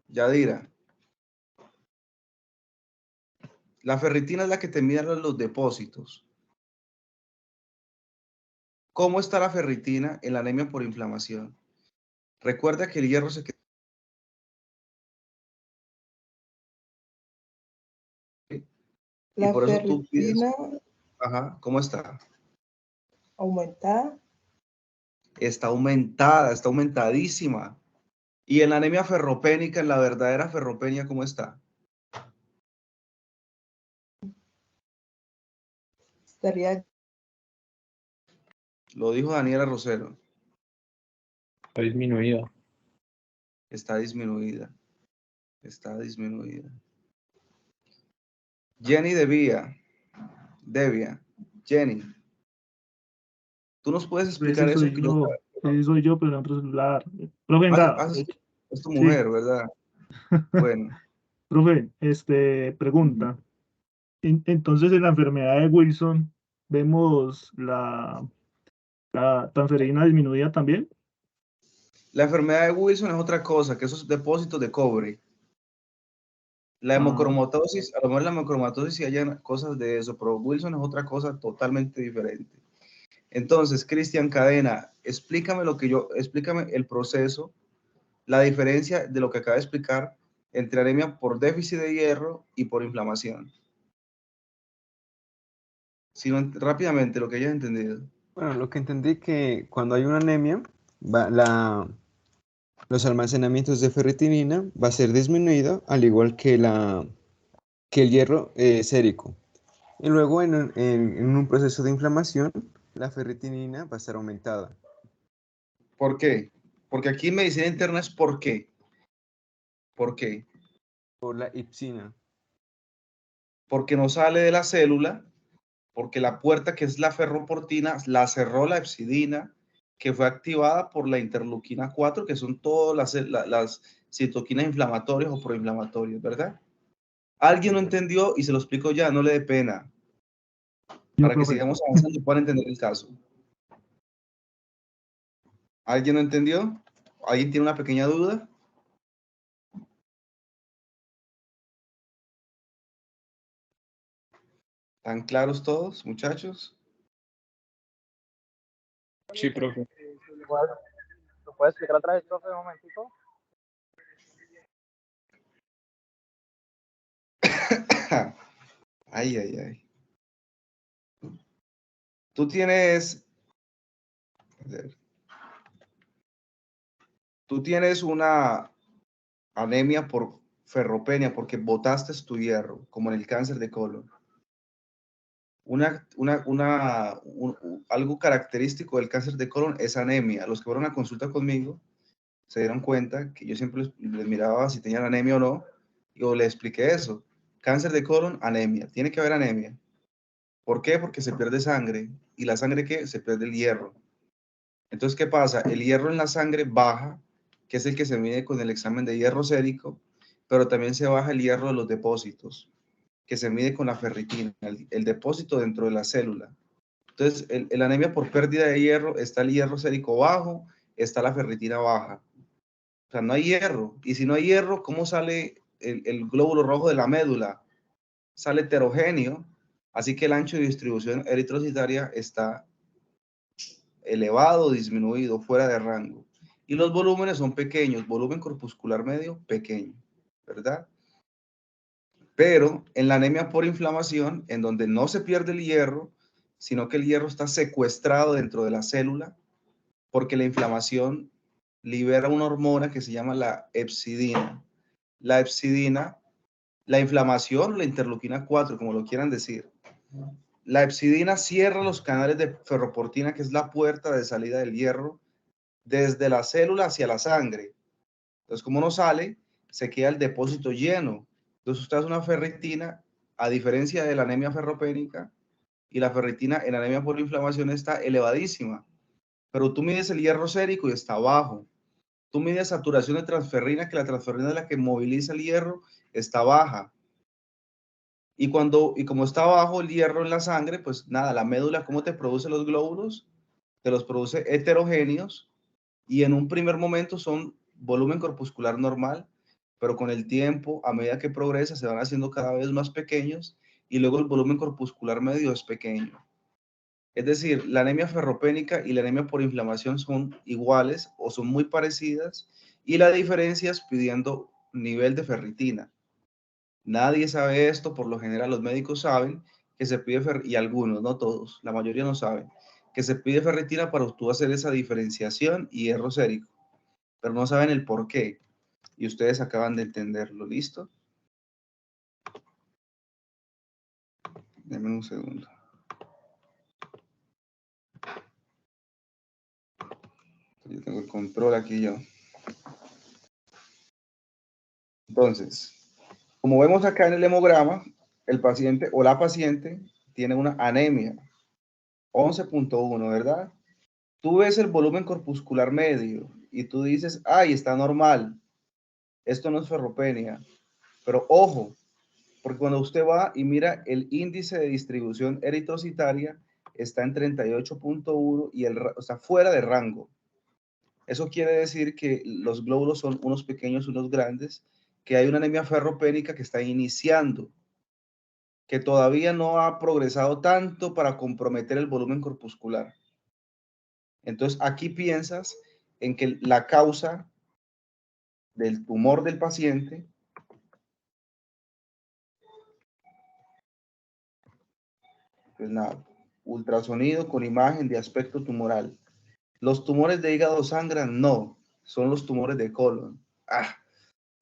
Yadira, la ferritina es la que te mide los depósitos. ¿Cómo está la ferritina en la anemia por inflamación? Recuerda que el hierro se queda. Y por eso tú pides. Ajá, ¿cómo está? Aumentada. Está aumentada, está aumentadísima. Y en la anemia ferropénica, en la verdadera ferropenia, ¿cómo está? Estaría. Lo dijo Daniela Rosero. Está disminuida. Está disminuida. Está disminuida. Jenny Devia. Jenny. ¿Tú nos puedes explicar eso? Sí, soy yo, pero en otro celular. Profe, venga. Es tu mujer, ¿verdad? Bueno. Profe, pregunta. Entonces, en la enfermedad de Wilson, ¿vemos la transferina disminuida también? La enfermedad de Wilson es otra cosa, que esos depósitos de cobre. La hemocromatosis, a lo mejor la hemocromatosis sí hayan cosas de eso, pero Wilson es otra cosa totalmente diferente. Entonces, Cristian Cadena, explícame el proceso, la diferencia de lo que acaba de explicar entre anemia por déficit de hierro y por inflamación. Rápidamente, lo que hayas entendido. Bueno, lo que entendí que cuando hay una anemia, los almacenamientos de ferritinina va a ser disminuido, al igual que el hierro sérico. Y luego en un proceso de inflamación, la ferritinina va a estar aumentada. ¿Por qué? Porque aquí en medicina interna es ¿por qué? ¿Por qué? Por la ipsina. Porque no sale de la célula, porque la puerta que es la ferroportina la cerró la epsidina, que fue activada por la interleuquina 4, que son todas las citoquinas inflamatorias o proinflamatorias, ¿verdad? Alguien no entendió y se lo explico ya, no le dé pena. Para que sigamos avanzando y puedan entender el caso. ¿Alguien no entendió? ¿Alguien tiene una pequeña duda? ¿Están claros todos, muchachos? Sí, profe. ¿Lo puedes explicar otra vez, profe, un momentito? Ay, ay, ay. Tú tienes, una anemia por ferropenia porque botaste tu hierro, como en el cáncer de colon. Algo característico del cáncer de colon es anemia. Los que fueron a consulta conmigo se dieron cuenta que yo siempre les miraba si tenían anemia o no. Yo les expliqué eso. Cáncer de colon, anemia. Tiene que haber anemia. ¿Por qué? Porque se pierde sangre. ¿Y la sangre qué? Se pierde el hierro. Entonces, ¿qué pasa? El hierro en la sangre baja, que es el que se mide con el examen de hierro sérico, pero también se baja el hierro de los depósitos, que se mide con la ferritina, el depósito dentro de la célula. Entonces, el anemia por pérdida de hierro, está el hierro sérico bajo, está la ferritina baja. O sea, no hay hierro. Y si no hay hierro, ¿cómo sale el glóbulo rojo de la médula? Sale heterogéneo. Así que el ancho de distribución eritrocitaria está elevado, disminuido, fuera de rango. Y los volúmenes son pequeños, volumen corpuscular medio pequeño, ¿verdad? Pero en la anemia por inflamación, en donde no se pierde el hierro, sino que el hierro está secuestrado dentro de la célula, porque la inflamación libera una hormona que se llama la hepcidina. La hepcidina, la inflamación, la interleuquina 4, como lo quieran decir. La hepcidina cierra los canales de ferroportina, que es la puerta de salida del hierro, desde la célula hacia la sangre. Entonces, como no sale, se queda el depósito lleno. Entonces, usted hace una ferritina, a diferencia de la anemia ferropénica, y la ferritina en anemia por inflamación está elevadísima. Pero tú mides el hierro sérico y está bajo. Tú mides saturación de transferrina, que la transferrina es la que moviliza el hierro, está baja. Y como está bajo el hierro en la sangre, pues nada, la médula, ¿cómo te produce los glóbulos? Te los produce heterogéneos, y en un primer momento son volumen corpuscular normal, pero con el tiempo, a medida que progresa, se van haciendo cada vez más pequeños, y luego el volumen corpuscular medio es pequeño. Es decir, la anemia ferropénica y la anemia por inflamación son iguales o son muy parecidas, y la diferencia es pidiendo nivel de ferritina. Nadie sabe esto, por lo general los médicos saben que se pide y algunos, no todos, la mayoría no saben, que se pide ferritina para tú hacer esa diferenciación y hierro sérico, pero no saben el por qué, y ustedes acaban de entenderlo. ¿Listo? Denme un segundo. Yo tengo el control aquí yo. Entonces, como vemos acá en el hemograma, el paciente o la paciente tiene una anemia 11.1, ¿verdad? Tú ves el volumen corpuscular medio y tú dices, ay, está normal. Esto no es ferropenia. Pero ojo, porque cuando usted va y mira el índice de distribución eritrocitaria, está en 38.1 y está fuera de rango. Eso quiere decir que los glóbulos son unos pequeños, unos grandes, que hay una anemia ferropénica que está iniciando, que todavía no ha progresado tanto para comprometer el volumen corpuscular. Entonces, aquí piensas en que la causa del tumor del paciente pues nada, ultrasonido con imagen de aspecto tumoral. Los tumores de hígado sangran, no, son los tumores de colon.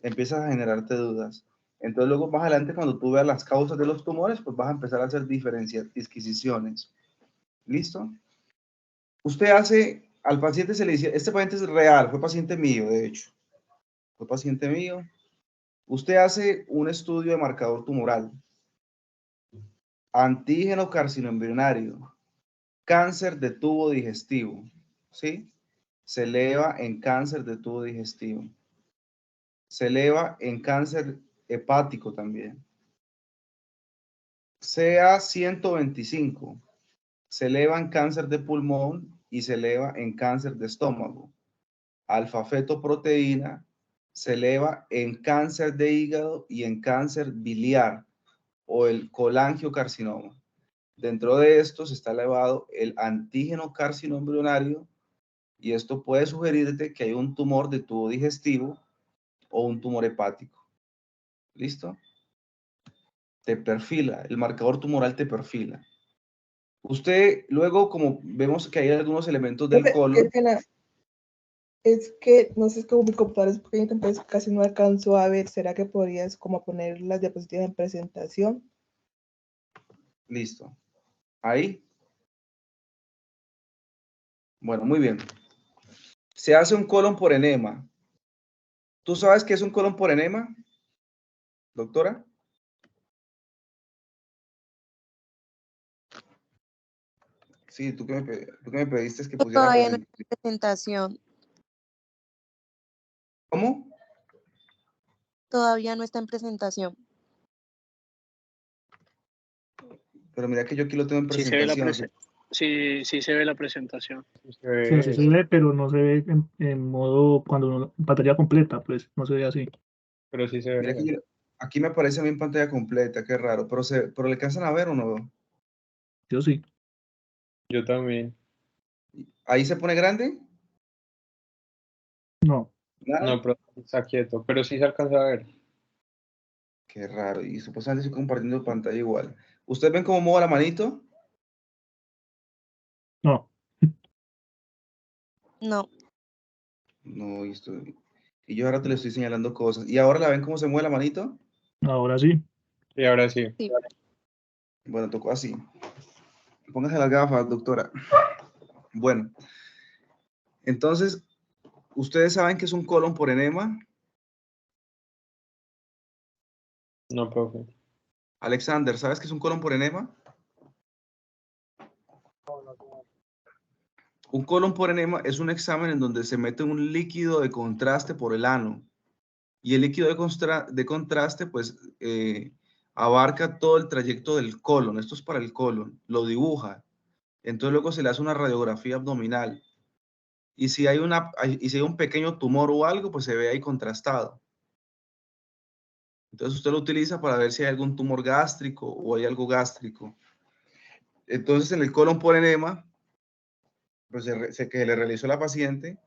Empiezas a generarte dudas. Entonces luego más adelante, cuando tú veas las causas de los tumores, pues vas a empezar a hacer disquisiciones. ¿Listo? Usted hace, al paciente se le dice, este paciente es real, fue paciente mío, de hecho. Fue paciente mío. Usted hace un estudio de marcador tumoral. Antígeno carcinoembrionario. Cáncer de tubo digestivo. ¿Sí? Se eleva en cáncer de tubo digestivo. Se eleva en cáncer hepático también. CA 125 se eleva en cáncer de pulmón y se eleva en cáncer de estómago. Alfa-fetoproteína se eleva en cáncer de hígado y en cáncer biliar o el colangiocarcinoma. Dentro de estos está elevado el antígeno carcinoembrionario, y esto puede sugerirte que hay un tumor de tubo digestivo o un tumor hepático. ¿Listo? Te perfila, el marcador tumoral te perfila. Usted luego, como vemos que hay algunos elementos del Profe, colon, qué pena. Es que no sé, es como mi computadora es pequeñita, entonces casi no alcanzo a ver. ¿Será que podrías como poner las diapositivas en presentación? listo. Ahí. Bueno, muy bien. Se hace un colon por enema. ¿Tú sabes qué es un colon por enema, doctora? Sí, tú que me pediste que pusiera Todavía no presentación. hay presentación. ¿Cómo? Todavía no está en presentación. Pero mira que yo aquí lo tengo en Sí se ve la presentación. sí se ve la presentación. Sí, así se ve, pero no se ve en modo cuando en pantalla completa, pues no se ve así. Pero sí se Mira que ve. aquí me aparece a mí en pantalla completa, qué raro. Pero ¿le alcanzan a ver o no? Yo sí. Yo también. ¿Ahí se pone grande? No. ¿Nada? No, pero está quieto. Pero sí se alcanza a ver. Qué raro. Y supuestamente estoy compartiendo pantalla igual. ¿Ustedes ven cómo muevo la manito? No. No. No, y yo ahora te le estoy señalando cosas. ¿Y ahora la ven cómo se mueve la manito? Ahora sí. Y ahora sí. Sí. Bueno, tocó así. Póngase las gafas, doctora. Bueno, entonces, ¿ustedes saben qué es un colon por enema? No, profe. Alexander, ¿sabes qué es un colon por enema? Un colon por enema es un examen en donde se mete un líquido de contraste por el ano. Y el líquido de contraste, pues, abarca todo el trayecto del colon. Esto es para el colon. Lo dibuja. Entonces luego se le hace una radiografía abdominal. Y si hay un pequeño tumor o algo, pues se ve ahí contrastado. Entonces usted lo utiliza para ver si hay algún tumor gástrico o hay algo gástrico. Entonces en el colon por enema, pues que le realizó la paciente,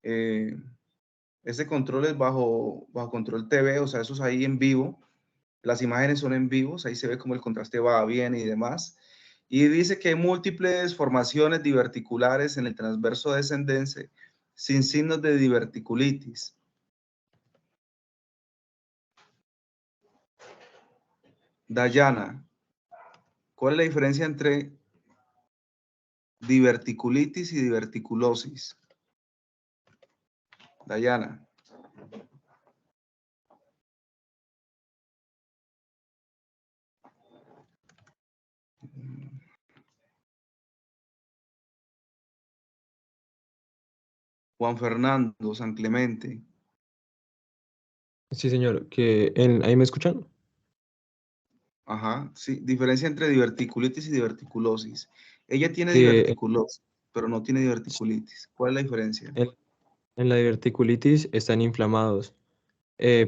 ese control es bajo control TV, o sea, eso es ahí en vivo. Las imágenes son en vivos, ahí se ve cómo el contraste va, viene y demás. Y dice que hay múltiples formaciones diverticulares en el transverso descendente sin signos de diverticulitis. Dayana, ¿cuál es la diferencia entre diverticulitis y diverticulosis? Dayana. Juan Fernando, San Clemente. Sí, señor, ¿ahí me escuchan? Ajá, sí, diferencia entre diverticulitis y diverticulosis. Ella tiene Que diverticulosis, pero no tiene diverticulitis. ¿Cuál es la diferencia? en la diverticulitis están inflamados,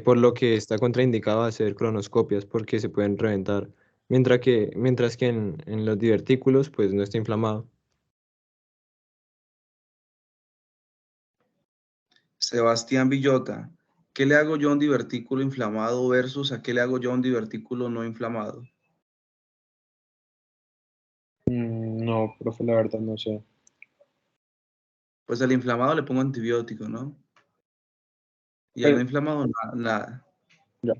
por lo que está contraindicado hacer cronoscopias porque se pueden reventar, mientras que en los divertículos pues no está inflamado. Sebastián Villota, ¿qué le hago yo a un divertículo inflamado versus a qué le hago yo a un divertículo no inflamado? No, profe, la verdad no sé. Pues al inflamado le pongo antibiótico, ¿no? Y al no Pero, inflamado, nada. ya.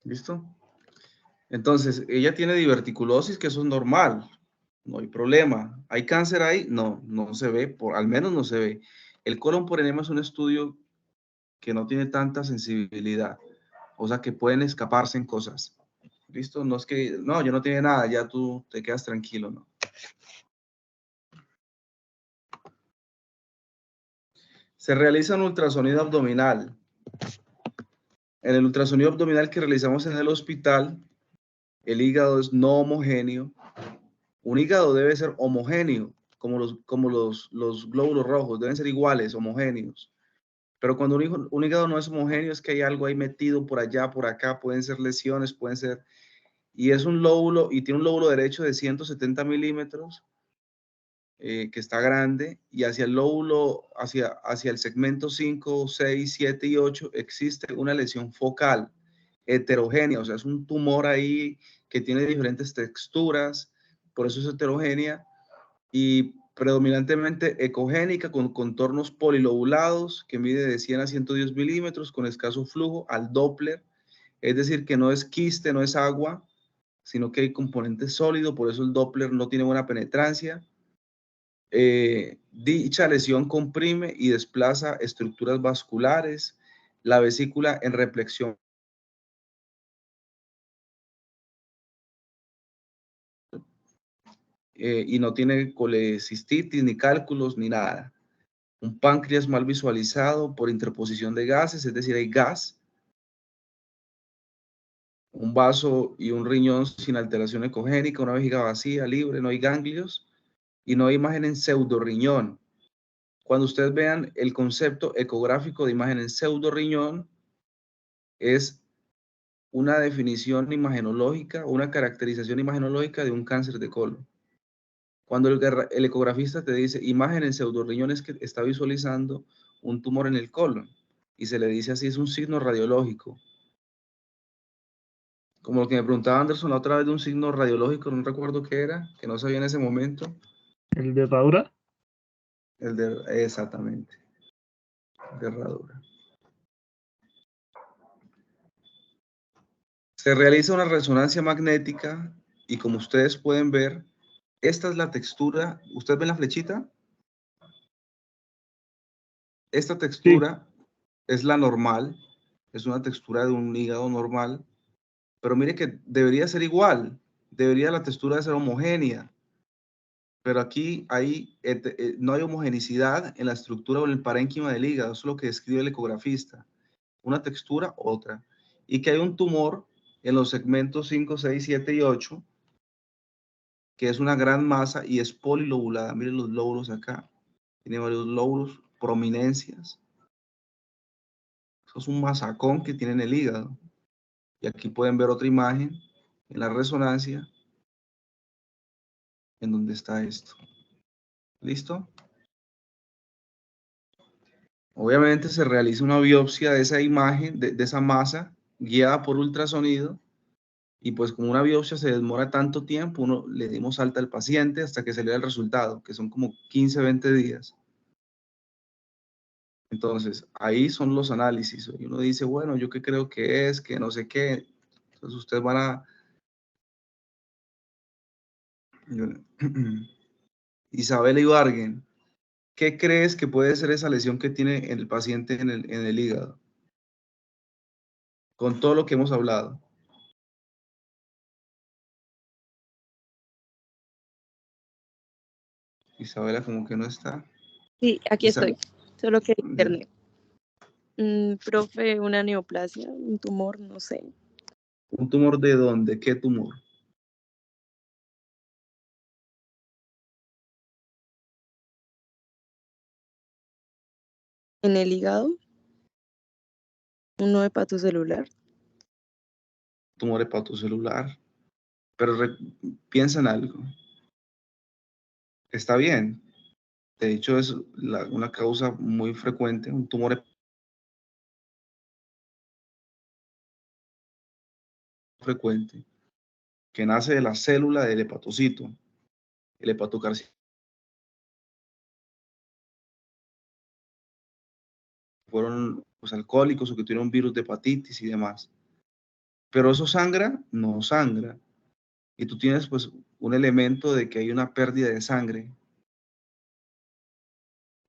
¿Listo? Entonces, ella tiene diverticulosis, que eso es normal. No hay problema. ¿Hay cáncer ahí? No, no se ve, al menos no se ve. El colon por enema es un estudio que no tiene tanta sensibilidad. O sea, que pueden escaparse en cosas. ¿Listo? No es que, no, yo no tiene nada, ya tú te quedas tranquilo, ¿no? Se realiza un ultrasonido abdominal. En el ultrasonido abdominal que realizamos en el hospital, el hígado es no homogéneo. Un hígado debe ser homogéneo, como los glóbulos rojos, deben ser iguales, homogéneos. Pero cuando un hígado no es homogéneo, es que hay algo ahí metido por allá, por acá, pueden ser lesiones, pueden ser... Y es un lóbulo, y tiene un lóbulo derecho de 170 milímetros, que está grande, y hacia el lóbulo, hacia el segmento 5, 6, 7 y 8, existe una lesión focal heterogénea, o sea, es un tumor ahí que tiene diferentes texturas, por eso es heterogénea y predominantemente ecogénica, con contornos polilobulados, que mide de 100 a 110 milímetros, con escaso flujo al Doppler, es decir, que no es quiste, no es agua, sino que hay componente sólido, por eso el Doppler no tiene buena penetrancia. Dicha lesión comprime y desplaza estructuras vasculares, la vesícula en reflexión y no tiene colecistitis, ni cálculos, ni nada. Un páncreas mal visualizado por interposición de gases, es decir, hay gas. Un vaso y un riñón sin alteración ecogénica, una vejiga vacía, libre, no hay ganglios y no hay imagen en pseudorriñón. Cuando ustedes vean el concepto ecográfico de imagen en pseudorriñón, es una definición imagenológica, una caracterización imagenológica de un cáncer de colon. Cuando el ecografista te dice imagen en pseudorriñón, es que está visualizando un tumor en el colon y se le dice así, es un signo radiológico. Como lo que me preguntaba Anderson la otra vez de un signo radiológico, no recuerdo qué era, que no sabía en ese momento. ¿El de herradura? Exactamente, de herradura. Se realiza una resonancia magnética y como ustedes pueden ver, esta es la textura. ¿Ustedes ven la flechita? Esta textura es la normal, es una textura de un hígado normal, pero mire que debería ser igual, debería la textura de ser homogénea, pero aquí no hay homogenicidad en la estructura o en el parénquima del hígado, eso es lo que describe el ecografista, una textura, otra, y que hay un tumor en los segmentos 5, 6, 7 y 8, que es una gran masa y es polilobulada. Miren los lóbulos acá, tiene varios lóbulos, prominencias. Eso es un masacón que tiene en el hígado. Y aquí pueden ver otra imagen en la resonancia, en donde está esto. ¿Listo? Obviamente se realiza una biopsia de esa imagen, de esa masa, guiada por ultrasonido, y pues como una biopsia se demora tanto tiempo, le dimos alta al paciente hasta que se le dé el resultado, que son como 15, 20 días. Entonces, ahí son los análisis. Y uno dice, bueno, ¿yo qué creo que es? Que no sé qué. Entonces, ustedes van a... Isabel Ibargüen, ¿qué crees que puede ser esa lesión que tiene el paciente en el hígado? Con todo lo que hemos hablado. Isabela como que no está. Sí, aquí Isabel. estoy, solo que internet. Profe, una neoplasia, un tumor, no sé. ¿Un tumor de dónde? ¿Qué tumor? En el hígado, uno hepatocelular. Tumor hepatocelular. Pero piensa en algo. Está bien. De hecho, es una causa muy frecuente, un tumor frecuente, que nace de la célula del hepatocito, el hepatocarcinoma. Fueron pues, alcohólicos o que tuvieron virus de hepatitis y demás. Pero eso sangra, no sangra. Y tú tienes pues un elemento de que hay una pérdida de sangre.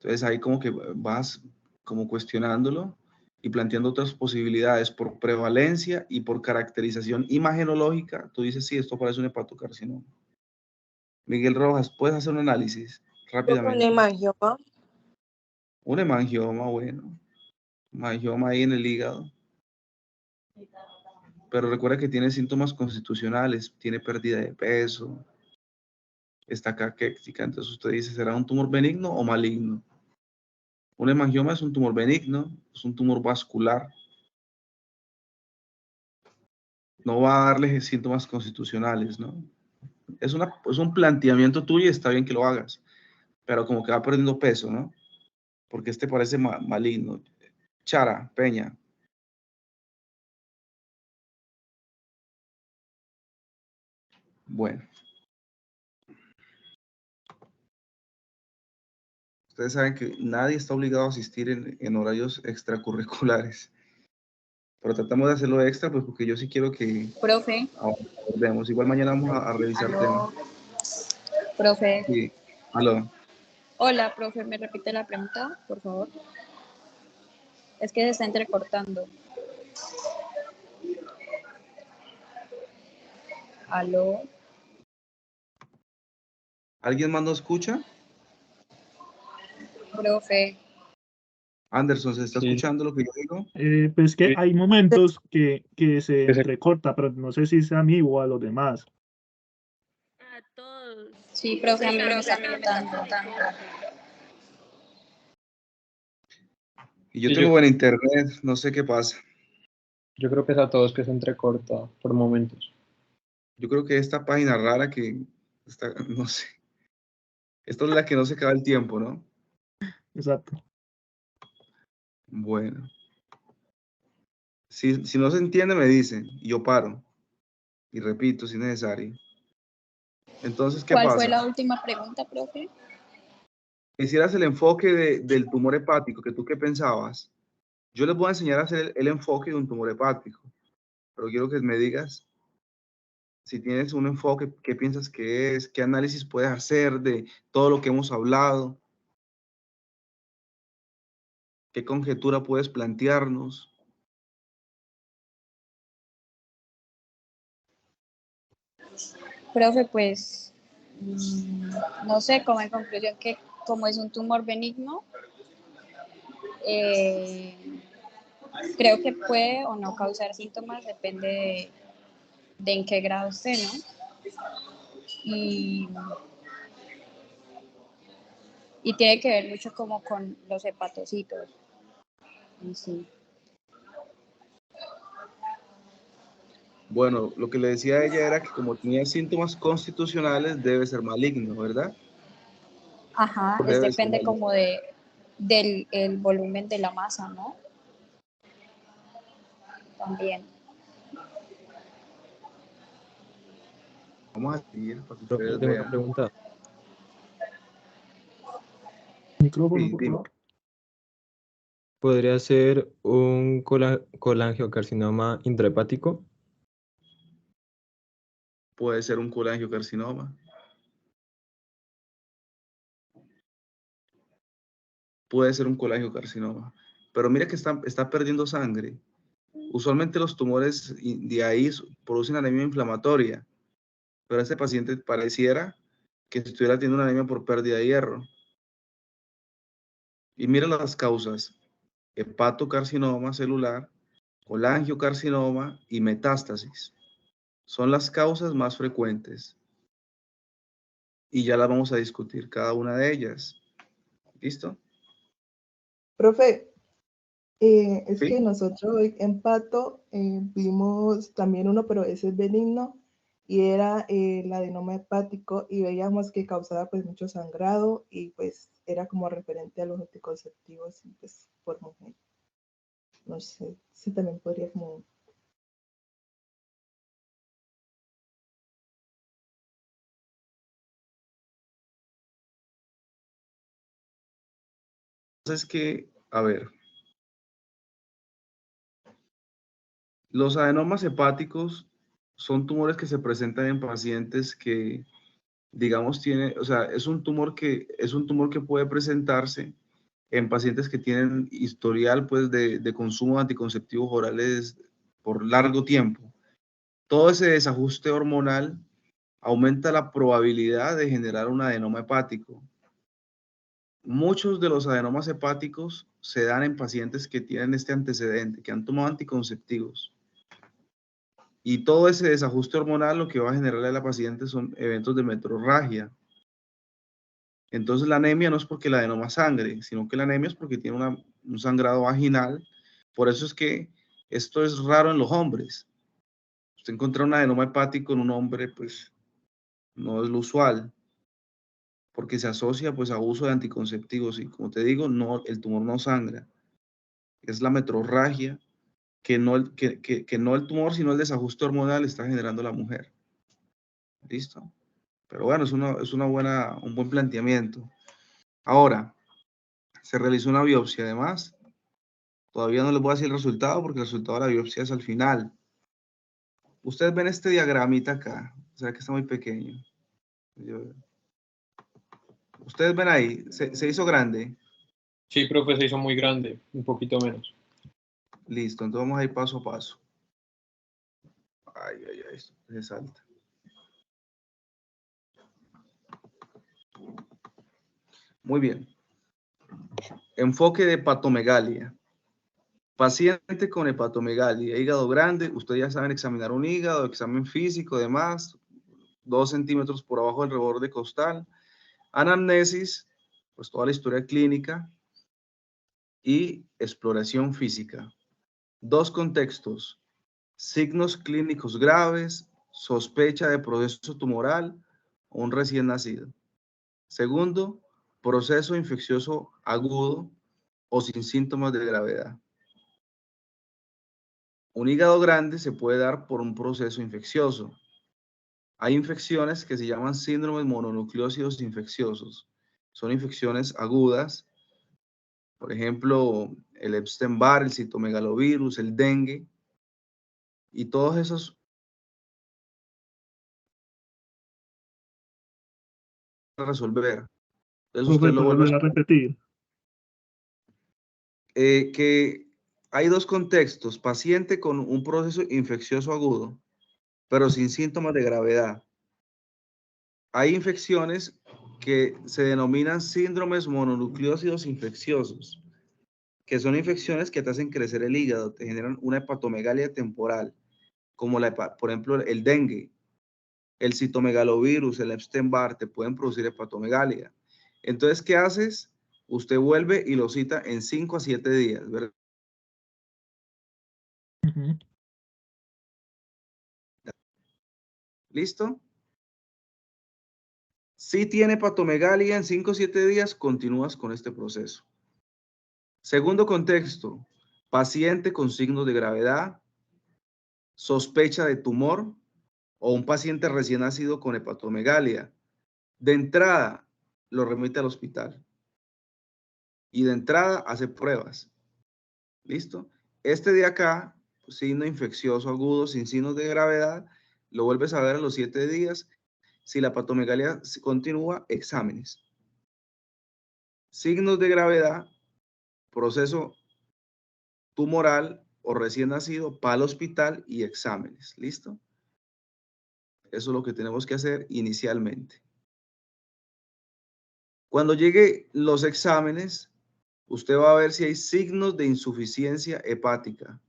Entonces ahí como que vas como cuestionándolo y planteando otras posibilidades por prevalencia y por caracterización imagenológica. Tú dices, sí, esto parece un hepatocarcinoma. Miguel Rojas, ¿puedes hacer un análisis rápidamente? Un hemangioma. Un hemangioma, bueno. Hemangioma ahí en el hígado. Pero recuerda que tiene síntomas constitucionales, tiene pérdida de peso, está caquética. Entonces usted dice, ¿será un tumor benigno o maligno? Un hemangioma es un tumor benigno, es un tumor vascular. No va a darle síntomas constitucionales, ¿no? Es un planteamiento tuyo y está bien que lo hagas, pero como que va perdiendo peso, ¿no? Porque este parece maligno. Chara, Peña. Bueno, Ustedes saben que nadie está obligado a asistir en horarios extracurriculares. Pero tratamos de hacerlo extra, pues porque yo sí quiero que Profe, abordemos. Igual mañana vamos a revisar aló, temas. profe. Sí, aló. Hola, profe, ¿me repite la pregunta, por favor? Es que se está entrecortando. Aló. ¿Alguien más no escucha? Profe. Anderson, ¿se está Sí. escuchando lo que yo digo? Pues que Sí. hay momentos que se Que se- entrecorta, pero no sé si sea a mí o a los demás. A todos. Sí, profe, a mí me está cortando. Y yo Sí, tengo buen internet, no sé qué pasa. Yo creo que es a todos que se entrecorta por momentos. Yo creo que esta página rara que está, no sé. Esta es la que no se acaba el tiempo, ¿no? Exacto. Bueno. Si no se entiende, me dicen, y yo paro. Y repito, si es necesario. Entonces, ¿qué ¿Cuál pasa? fue la última pregunta, profe? Hicieras el enfoque del tumor hepático, que tú qué pensabas. Yo les voy a enseñar a hacer el enfoque de un tumor hepático, pero quiero que me digas si tienes un enfoque, qué piensas que es, qué análisis puedes hacer de todo lo que hemos hablado, qué conjetura puedes plantearnos. Profe, pues, no sé, como en conclusión que como es un tumor benigno, creo que puede o no causar síntomas, depende de en qué grado esté, ¿no? Y tiene que ver mucho como con los hepatocitos. Y sí. Bueno, lo que le decía a ella era que como tenía síntomas constitucionales, debe ser maligno, ¿verdad? Ajá, es Debe ser depende maligno. como del el volumen de la masa, ¿no? También. Vamos a seguir para que Profe, yo ustedes tengo una vean. pregunta. Micrófono, Sí, por dime. favor. ¿Podría ser un colangiocarcinoma intrahepático? Puede ser un colangiocarcinoma. Puede ser un colangiocarcinoma. Pero mira que está perdiendo sangre. Usualmente los tumores de ahí producen anemia inflamatoria, pero este paciente pareciera que estuviera teniendo una anemia por pérdida de hierro. Y mira las causas: hepatocarcinoma celular, colangiocarcinoma y metástasis. Son las causas más frecuentes. Y ya las vamos a discutir cada una de ellas. ¿Listo? Profe, es Sí. que nosotros hoy en Pato vimos también uno, pero ese es benigno, y era el adenoma hepático, y veíamos que causaba pues mucho sangrado, y pues era como referente a los anticonceptivos y, pues, por mujer. No sé si también podría como... Entonces que, a ver, los adenomas hepáticos son tumores que se presentan en pacientes que, digamos, o sea, es un tumor que puede presentarse en pacientes que tienen historial, pues, de consumo de anticonceptivos orales por largo tiempo. Todo ese desajuste hormonal aumenta la probabilidad de generar un adenoma hepático. Muchos de los adenomas hepáticos se dan en pacientes que tienen este antecedente, que han tomado anticonceptivos. Y todo ese desajuste hormonal lo que va a generarle a la paciente son eventos de metrorragia. Entonces la anemia no es porque el adenoma sangre, sino que la anemia es porque tiene un sangrado vaginal. Por eso es que esto es raro en los hombres. Usted encontrar un adenoma hepático en un hombre, pues no es lo usual, porque se asocia pues a uso de anticonceptivos y como te digo, no, el tumor no sangra. Es la metrorragia que no el tumor, sino el desajuste hormonal está generando la mujer. ¿Listo? Pero bueno, es un buen planteamiento. Ahora, Se realizó una biopsia además. Todavía no les voy a decir el resultado porque el resultado de la biopsia es al final. Ustedes ven este diagramita acá. ¿Será que está muy pequeño? Ustedes ven ahí. ¿Se hizo grande? Sí, profe, se hizo muy grande. Un poquito menos. Listo. Entonces vamos a ir paso a paso. Ay, ay, ay. Esto se salta. Muy bien. Enfoque de hepatomegalia. Paciente con hepatomegalia, hígado grande, ustedes ya saben examinar un hígado, examen físico, demás, 2 centímetros por abajo del reborde costal, anamnesis, pues toda la historia clínica y exploración física. 2 contextos, signos clínicos graves, sospecha de proceso tumoral o un recién nacido. Segundo, proceso infeccioso agudo o sin síntomas de gravedad. Un hígado grande se puede dar por un proceso infeccioso. Hay infecciones que se llaman síndromes mononucleósidos infecciosos. Son infecciones agudas, por ejemplo, el Epstein-Barr, el citomegalovirus, el dengue, y todos esos resolver. Entonces usted lo vuelve a repetir. Que hay 2 contextos: paciente con un proceso infeccioso agudo, pero sin síntomas de gravedad. Hay infecciones que se denominan síndromes mononucleósidos infecciosos, que son infecciones que te hacen crecer el hígado, te generan una hepatomegalia temporal, como por ejemplo el dengue, el citomegalovirus, el Epstein-Barr, te pueden producir hepatomegalia. Entonces, ¿qué haces? Usted vuelve y lo cita en 5 a 7 días, ¿verdad? ¿Listo? Si tiene hepatomegalia en 5 o 7 días, continúas con este proceso. Segundo contexto, paciente con signos de gravedad, sospecha de tumor o un paciente recién nacido con hepatomegalia. De entrada, lo remite al hospital y de entrada hace pruebas. ¿Listo? Este de acá, signo infeccioso agudo sin signos de gravedad, lo vuelves a ver a los 7 días. Si la hepatomegalia continúa, exámenes. Signos de gravedad, proceso tumoral o recién nacido, para el hospital y exámenes. ¿Listo? Eso es lo que tenemos que hacer inicialmente. Cuando llegue los exámenes, usted va a ver si hay signos de insuficiencia hepática.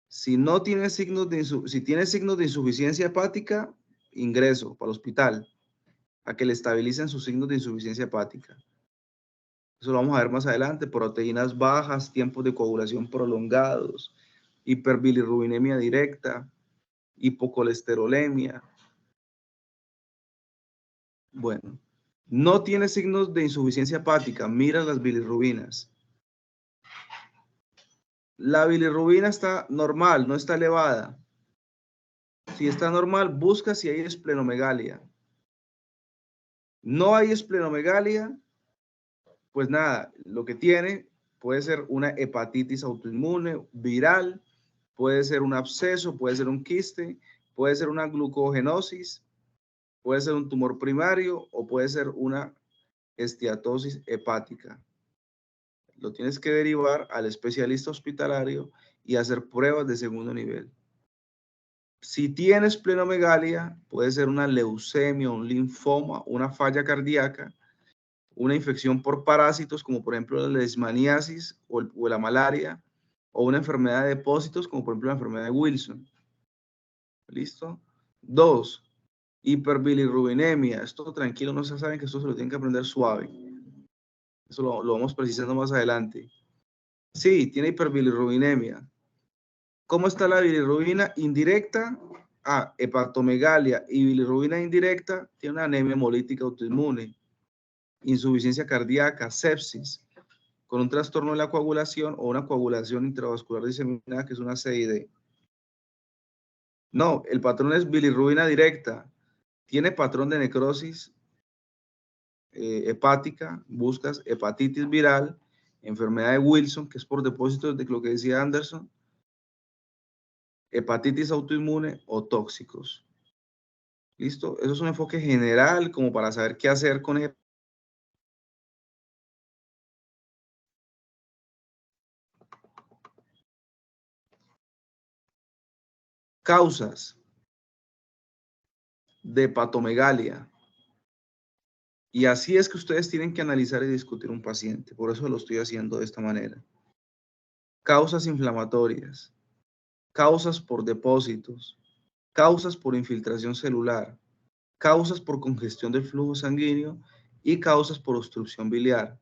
Si no tiene signos si tiene signos de insuficiencia hepática, ingreso para el hospital a que le estabilicen sus signos de insuficiencia hepática. Eso lo vamos a ver más adelante. Proteínas bajas, tiempos de coagulación prolongados, hiperbilirrubinemia directa, hipocolesterolemia. Bueno, no tiene signos de insuficiencia hepática, mira las bilirrubinas. La bilirrubina está normal, no está elevada. Si está normal, busca si hay esplenomegalia. No hay esplenomegalia, pues nada, lo que tiene puede ser una hepatitis autoinmune, viral, puede ser un absceso, puede ser un quiste, puede ser una glucogenosis, puede ser un tumor primario o puede ser una esteatosis hepática. Lo tienes que derivar al especialista hospitalario y hacer pruebas de segundo nivel. Si tienes esplenomegalia, puede ser una leucemia, un linfoma, una falla cardíaca, una infección por parásitos, como por ejemplo la leishmaniasis o la malaria, o una enfermedad de depósitos, como por ejemplo la enfermedad de Wilson. ¿Listo? 2. Hiperbilirrubinemia. Esto tranquilo, no se saben que esto se lo tienen que aprender suave. Eso lo vamos precisando más adelante. Sí, tiene hiperbilirrubinemia. ¿Cómo está la bilirrubina indirecta? Hepatomegalia y bilirrubina indirecta, tiene una anemia hemolítica autoinmune, insuficiencia cardíaca, sepsis, con un trastorno de la coagulación o una coagulación intravascular diseminada, que es una CID. No, el patrón es bilirrubina directa, tiene patrón de necrosis hepática, buscas hepatitis viral, enfermedad de Wilson, que es por depósitos de lo que decía Anderson, hepatitis autoinmune o tóxicos. ¿Listo? Eso es un enfoque general como para saber qué hacer con el... Causas de hepatomegalia. Y así es que ustedes tienen que analizar y discutir un paciente. Por eso lo estoy haciendo de esta manera. Causas inflamatorias, causas por depósitos, causas por infiltración celular, causas por congestión del flujo sanguíneo y causas por obstrucción biliar.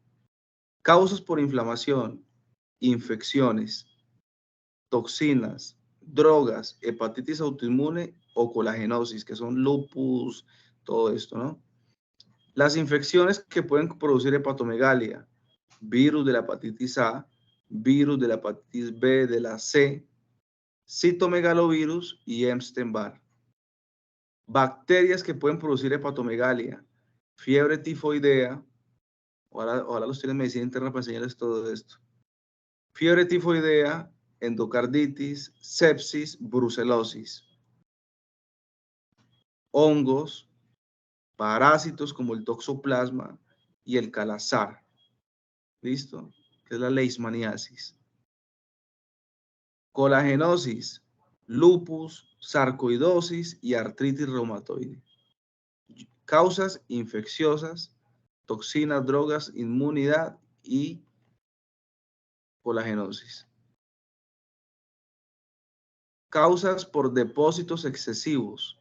Causas por inflamación, infecciones, toxinas, drogas, hepatitis autoinmune o colagenosis, que son lupus, todo esto, ¿no? Las infecciones que pueden producir hepatomegalia, virus de la hepatitis A, virus de la hepatitis B, de la C, citomegalovirus y Epstein-Barr. Bacterias que pueden producir hepatomegalia, fiebre tifoidea, ahora los tienen en medicina interna para enseñarles todo esto. Fiebre tifoidea, endocarditis, sepsis, brucelosis. Hongos, parásitos como el toxoplasma y el calazar. ¿Listo? Que es la leishmaniasis. Colagenosis, lupus, sarcoidosis y artritis reumatoide. Causas infecciosas, toxinas, drogas, inmunidad y colagenosis. Causas por depósitos excesivos.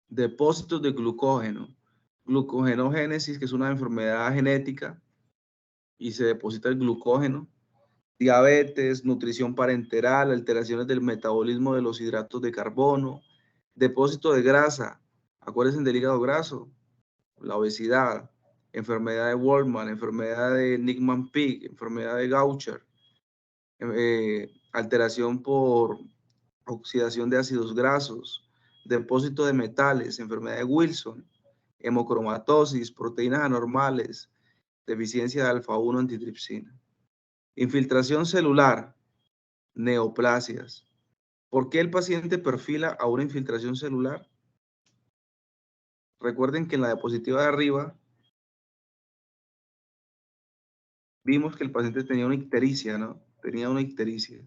Depósitos de glucógeno. Glucogenogénesis, que es una enfermedad genética y se deposita el glucógeno. Diabetes, nutrición parenteral, alteraciones del metabolismo de los hidratos de carbono, depósito de grasa, acuérdense del hígado graso, la obesidad, enfermedad de Wolman, enfermedad de Nickman-Pig, enfermedad de Gaucher, alteración por oxidación de ácidos grasos, depósito de metales, enfermedad de Wilson, hemocromatosis, proteínas anormales, deficiencia de alfa-1 antitripsina. Infiltración celular, neoplasias. ¿Por qué el paciente perfila a una infiltración celular? Recuerden que en la diapositiva de arriba vimos que el paciente tenía una ictericia, ¿no? Tenía una ictericia.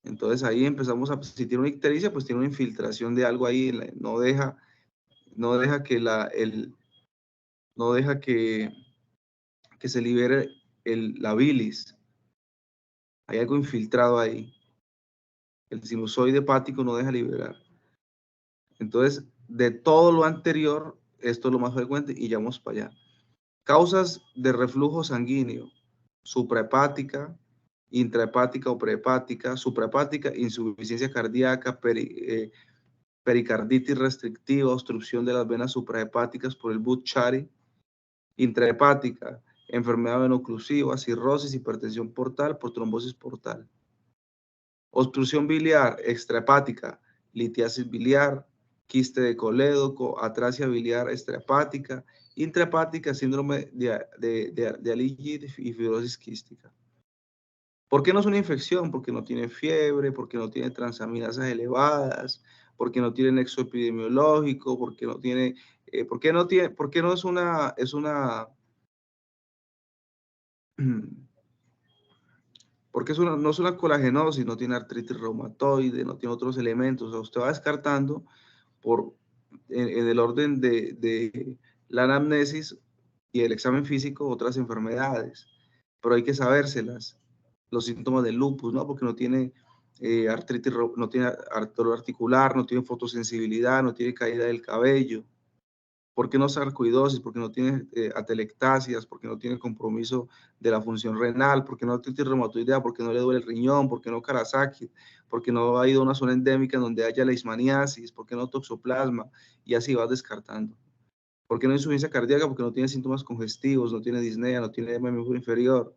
Entonces ahí empezamos a, si tiene una ictericia, pues tiene una infiltración de algo ahí, no deja que se libere la bilis. Hay algo infiltrado ahí. El sinusoide hepático no deja liberar. Entonces, de todo lo anterior, esto es lo más frecuente y ya vamos para allá. Causas de reflujo sanguíneo, suprahepática, intrahepática o prehepática, suprahepática, insuficiencia cardíaca, pericarditis restrictiva, obstrucción de las venas suprahepáticas por el Budd-Chiari, intrahepática, enfermedad venoclusiva, cirrosis, hipertensión portal por trombosis portal. Obstrucción biliar extrahepática, litiasis biliar, quiste de colédoco, atrasia biliar extrahepática, intrahepática, síndrome de Aligi y fibrosis quística. ¿Por qué no es una infección? Porque no tiene fiebre, porque no tiene transaminasas elevadas, porque no tiene nexo epidemiológico, porque no tiene, ¿por qué no es una porque no es una colagenosis, no tiene artritis reumatoide, no tiene otros elementos. O sea, usted va descartando en el orden de la anamnesis y el examen físico otras enfermedades, pero hay que sabérselas. Los síntomas del lupus, ¿no? Porque no tiene artritis, no tiene dolor articular, no tiene fotosensibilidad, no tiene caída del cabello. ¿Por qué no sarcoidosis? Porque no tiene atelectasias, porque no tiene compromiso de la función renal, porque no tiene reumatoidea, porque no le duele el riñón, porque no Kawasaki, porque no ha ido a una zona endémica donde haya leishmaniasis, porque no toxoplasma, y así vas descartando. ¿Por qué no insuficiencia cardíaca? Porque no tiene síntomas congestivos, no tiene disnea, no tiene edema miembro inferior.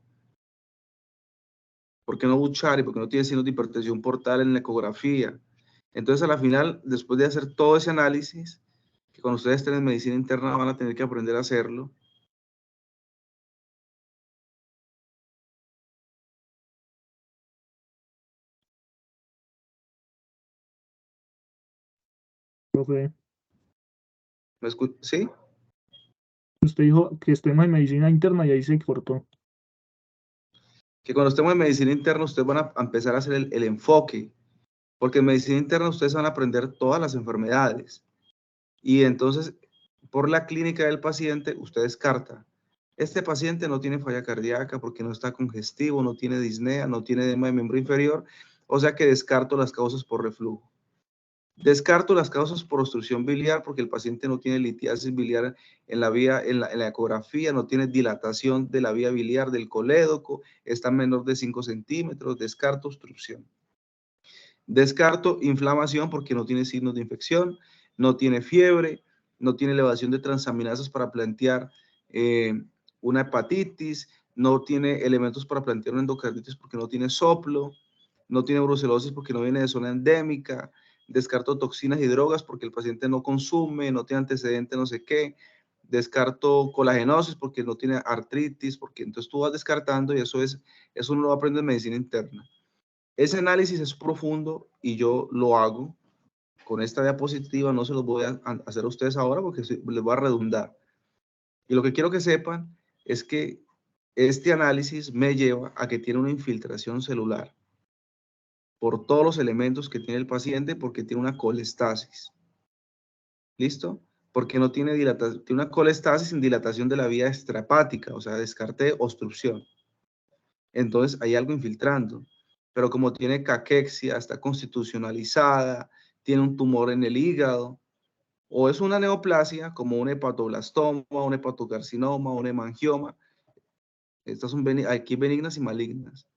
¿Por qué no Budd-Chiari? Porque no tiene signos de hipertensión portal en la ecografía. Entonces, a la final, después de hacer todo ese análisis, que cuando ustedes estén en medicina interna van a tener que aprender a hacerlo. Profe, ¿Me escucha? ¿Sí? usted dijo que estemos en medicina interna y ahí se cortó. Que cuando estemos en medicina interna ustedes van a empezar a hacer el enfoque, porque en medicina interna ustedes van a aprender todas las enfermedades. Y entonces, por la clínica del paciente, usted descarta. Este paciente no tiene falla cardíaca porque no está congestivo, no tiene disnea, no tiene edema de miembro inferior, o sea que descarto las causas por reflujo. Descarto las causas por obstrucción biliar porque el paciente no tiene litiasis biliar en la ecografía, no tiene dilatación de la vía biliar del colédoco, está menor de 5 centímetros, descarto obstrucción. Descarto inflamación porque no tiene signos de infección, no tiene fiebre, no tiene elevación de transaminasas para plantear una hepatitis, no tiene elementos para plantear una endocarditis porque no tiene soplo, no tiene brucelosis porque no viene de zona endémica, descarto toxinas y drogas porque el paciente no consume, no tiene antecedente no sé qué, descarto colagenosis porque no tiene artritis, porque entonces tú vas descartando y eso uno lo aprende en medicina interna. Ese análisis es profundo y yo lo hago con esta diapositiva, no se los voy a hacer a ustedes ahora porque les voy a redundar. Y lo que quiero que sepan es que este análisis me lleva a que tiene una infiltración celular por todos los elementos que tiene el paciente porque tiene una colestasis. ¿Listo? Porque no tiene dilatación, tiene una colestasis sin dilatación de la vía extrahepática, o sea, descarté obstrucción. Entonces hay algo infiltrando. Pero como tiene caquexia, está constitucionalizada, tiene un tumor en el hígado, o es una neoplasia como un hepatoblastoma, un hepatocarcinoma, un hemangioma. Estas son aquí benignas y malignas.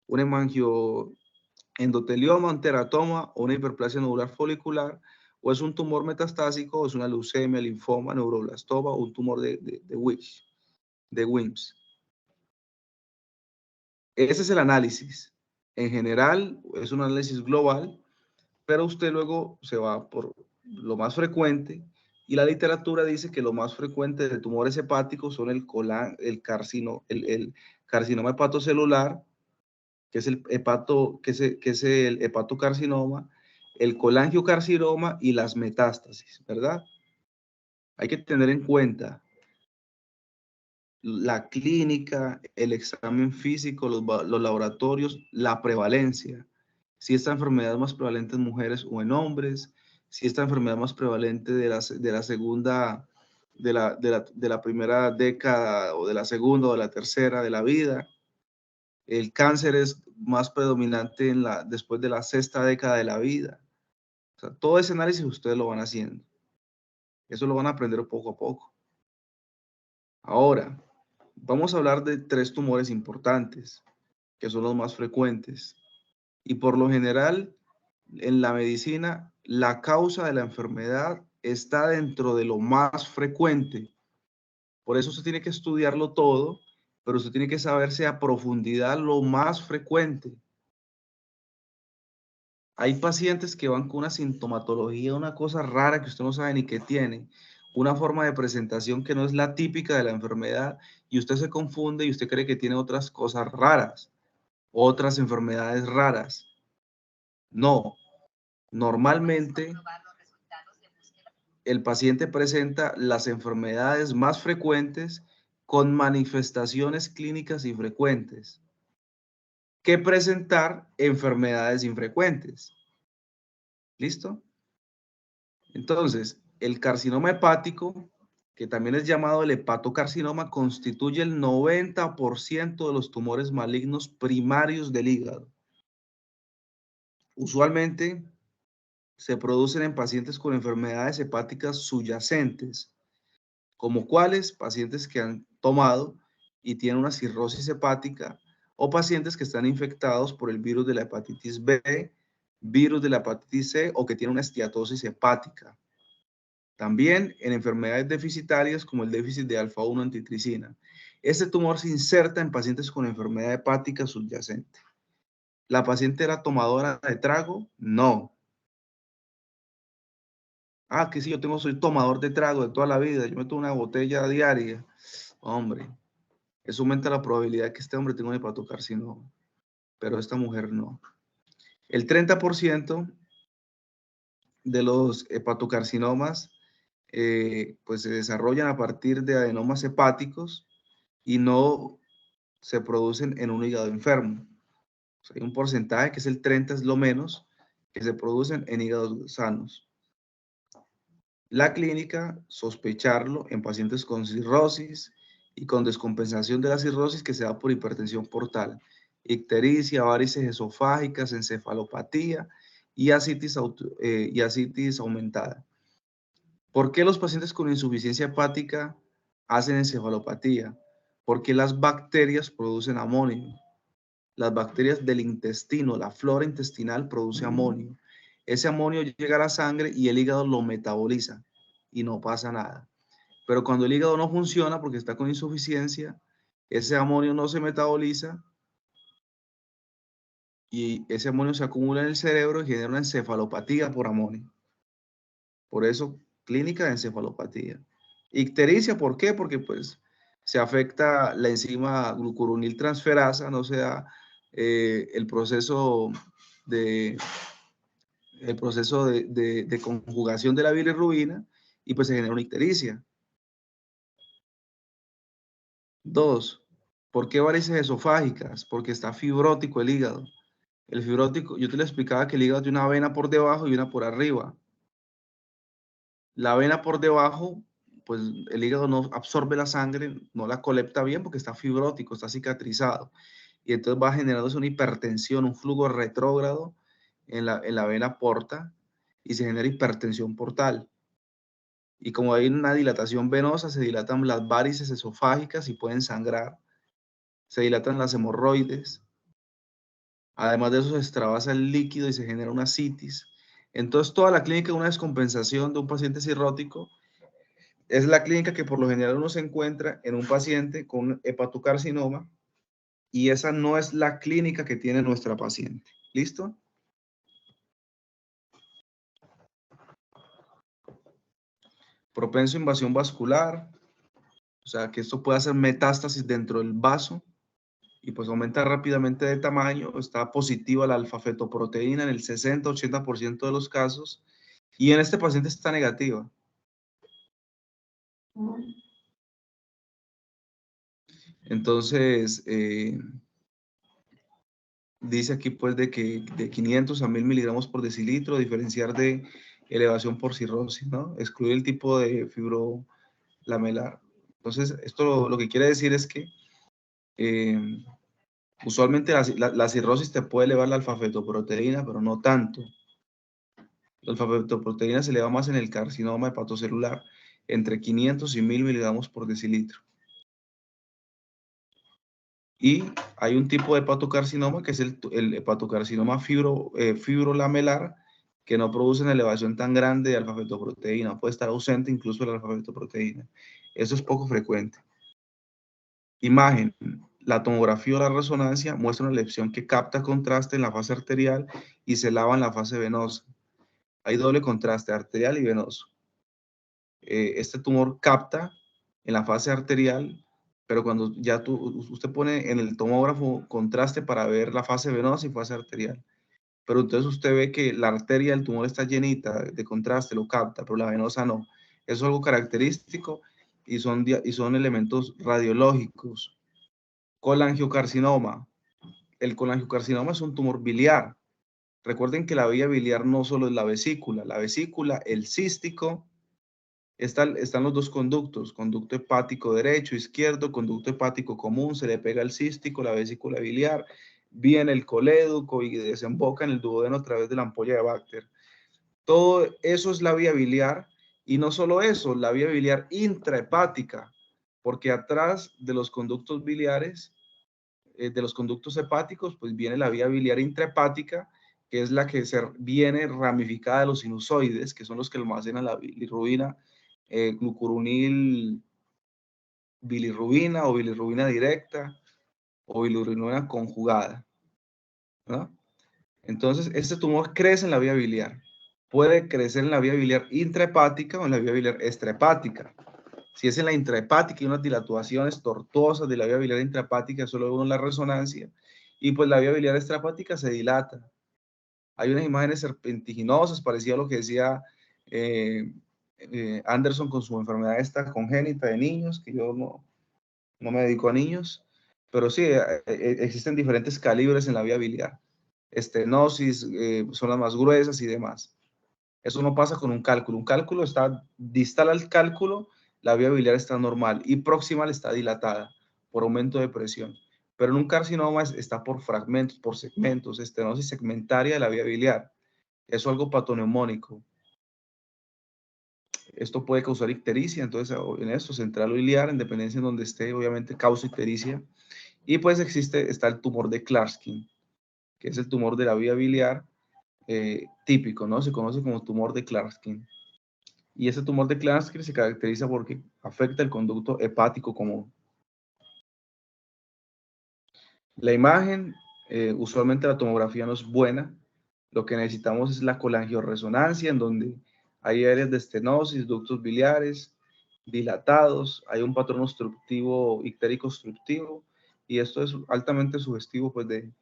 Un hemangioendotelioma, un teratoma, o una hiperplasia nodular folicular, o es un tumor metastásico, o es una leucemia, linfoma, neuroblastoma, o un tumor de Wilms. Ese es el análisis. En general, es un análisis global, pero usted luego se va por lo más frecuente y la literatura dice que lo más frecuente de tumores hepáticos son el carcinoma hepatocelular, que es el hepatocarcinoma, el colangiocarcinoma y las metástasis, ¿verdad? Hay que tener en cuenta la clínica, el examen físico, los laboratorios, la prevalencia. Si esta enfermedad es más prevalente en mujeres o en hombres, si esta enfermedad es más prevalente de la segunda, de la primera década o de la segunda o de la tercera de la vida. El cáncer es más predominante después de la sexta década de la vida. O sea, todo ese análisis ustedes lo van haciendo. Eso lo van a aprender poco a poco. Ahora, vamos a hablar de 3 tumores importantes, que son los más frecuentes. Y por lo general, en la medicina, la causa de la enfermedad está dentro de lo más frecuente. Por eso usted tiene que estudiarlo todo, pero usted tiene que saberse a profundidad lo más frecuente. Hay pacientes que van con una sintomatología, una cosa rara que usted no sabe ni qué tiene, una forma de presentación que no es la típica de la enfermedad y usted se confunde y usted cree que tiene otras cosas raras, otras enfermedades raras. No, normalmente el paciente presenta las enfermedades más frecuentes con manifestaciones clínicas infrecuentes que presentar enfermedades infrecuentes. ¿Listo? Entonces, el carcinoma hepático, que también es llamado el hepatocarcinoma, constituye el 90% de los tumores malignos primarios del hígado. Usualmente se producen en pacientes con enfermedades hepáticas subyacentes, como cuáles, pacientes que han tomado y tienen una cirrosis hepática, o pacientes que están infectados por el virus de la hepatitis B, virus de la hepatitis C, o que tienen una esteatosis hepática. También en enfermedades deficitarias como el déficit de alfa-1 antitricina. Este tumor se inserta en pacientes con enfermedad hepática subyacente. ¿La paciente era tomadora de trago? No. Ah, que sí, soy tomador de trago de toda la vida, yo me tomo una botella diaria. Hombre, eso aumenta la probabilidad de que este hombre tenga un hepatocarcinoma, pero esta mujer no. El 30% de los hepatocarcinomas pues se desarrollan a partir de adenomas hepáticos y no se producen en un hígado enfermo. O sea, hay un porcentaje que es el 30, es lo menos, que se producen en hígados sanos. La clínica, sospecharlo en pacientes con cirrosis y con descompensación de la cirrosis que se da por hipertensión portal, ictericia, varices esofágicas, encefalopatía y asitis aumentada. ¿Por qué los pacientes con insuficiencia hepática hacen encefalopatía? Porque las bacterias producen amonio. Las bacterias del intestino, la flora intestinal produce amonio. Ese amonio llega a la sangre y el hígado lo metaboliza y no pasa nada. Pero cuando el hígado no funciona porque está con insuficiencia, ese amonio no se metaboliza y ese amonio se acumula en el cerebro y genera una encefalopatía por amonio. Por eso, clínica de encefalopatía. Ictericia, ¿por qué? Porque pues se afecta la enzima glucuronil transferasa, no se da el proceso de conjugación de la bilirrubina y pues se genera una ictericia. 2. ¿Por qué varices esofágicas? Porque está fibrótico el hígado. El fibrótico, yo te le explicaba que el hígado tiene una vena por debajo y una por arriba. La vena por debajo, pues el hígado no absorbe la sangre, no la colecta bien porque está fibrótico, está cicatrizado. Y entonces va generándose una hipertensión, un flujo retrógrado en la vena porta y se genera hipertensión portal. Y como hay una dilatación venosa, se dilatan las varices esofágicas y pueden sangrar. Se dilatan las hemorroides. Además de eso, se extravasa el líquido y se genera una citis. Entonces, toda la clínica de una descompensación de un paciente cirrótico es la clínica que por lo general uno se encuentra en un paciente con hepatocarcinoma y esa no es la clínica que tiene nuestra paciente. ¿Listo? Propenso a invasión vascular, o sea que esto puede hacer metástasis dentro del vaso y pues aumenta rápidamente de tamaño. Está positiva la alfa-fetoproteína en el 60-80% de los casos y en este paciente está negativa. Entonces, dice aquí pues de que de 500 a 1000 miligramos por decilitro, diferenciar de elevación por cirrosis, ¿no? Excluir el tipo de fibrolamelar. Entonces, esto lo que quiere decir es que usualmente la cirrosis te puede elevar la alfa-fetoproteína, pero no tanto. La alfa-fetoproteína se eleva más en el carcinoma hepatocelular, entre 500 y 1000 miligramos por decilitro. Y hay un tipo de hepatocarcinoma que es el hepatocarcinoma fibrolamelar, que no produce una elevación tan grande de alfa-fetoproteína, puede estar ausente incluso de la alfa-fetoproteína. Eso es poco frecuente. Imagen. La tomografía o la resonancia muestra una lesión que capta contraste en la fase arterial y se lava en la fase venosa. Hay doble contraste arterial y venoso. Este tumor capta en la fase arterial, pero cuando ya usted pone en el tomógrafo contraste para ver la fase venosa y fase arterial. Pero entonces usted ve que la arteria del tumor está llenita de contraste, lo capta, pero la venosa no. Eso es algo característico y son elementos radiológicos. Colangiocarcinoma. El colangiocarcinoma es un tumor biliar. Recuerden que la vía biliar no solo es la vesícula, el cístico. Están los dos conductos, conducto hepático derecho, izquierdo, conducto hepático común, se le pega el cístico, la vesícula biliar, viene el colédoco y desemboca en el duodeno a través de la ampolla de Bacter. Todo eso es la vía biliar y no solo eso, la vía biliar intrahepática, porque atrás de los conductos biliares, de los conductos hepáticos, pues viene la vía biliar intrahepática, que es la que viene ramificada de los sinusoides, que son los que almacenan la bilirrubina, glucuronil, bilirrubina o bilirrubina directa o bilirrubina conjugada, ¿no? Entonces, este tumor crece en la vía biliar puede crecer en la vía biliar intrahepática o en la vía biliar extrahepática. Si es en la intrahepática y unas dilataciones tortuosas de la vía biliar intrahepática, eso lo ve uno en la resonancia, y pues la vía biliar extrahepática se dilata. Hay unas imágenes serpentiginosas, parecía a lo que decía Anderson con su enfermedad esta congénita de niños, que yo no me dedico a niños, pero sí, existen diferentes calibres en la vía biliar. Estenosis, son las más gruesas y demás. Eso no pasa con un cálculo. Un cálculo está distal al cálculo, la vía biliar está normal y proximal está dilatada por aumento de presión. Pero en un carcinoma está por fragmentos, por segmentos, estenosis segmentaria de la vía biliar. Eso es algo patoneumónico. Esto puede causar ictericia, entonces en esto, central o iliar, en dependencia en donde esté, obviamente causa ictericia. Y pues está el tumor de Klarskin, que es el tumor de la vía biliar típico, ¿no? Se conoce como tumor de Klarskin. Y ese tumor de Klarskin se caracteriza porque afecta el conducto hepático común. La imagen, usualmente la tomografía no es buena. Lo que necesitamos es la colangioresonancia, en donde hay áreas de estenosis, ductos biliares dilatados, hay un patrón obstructivo, ictérico obstructivo, y esto es altamente sugestivo pues, de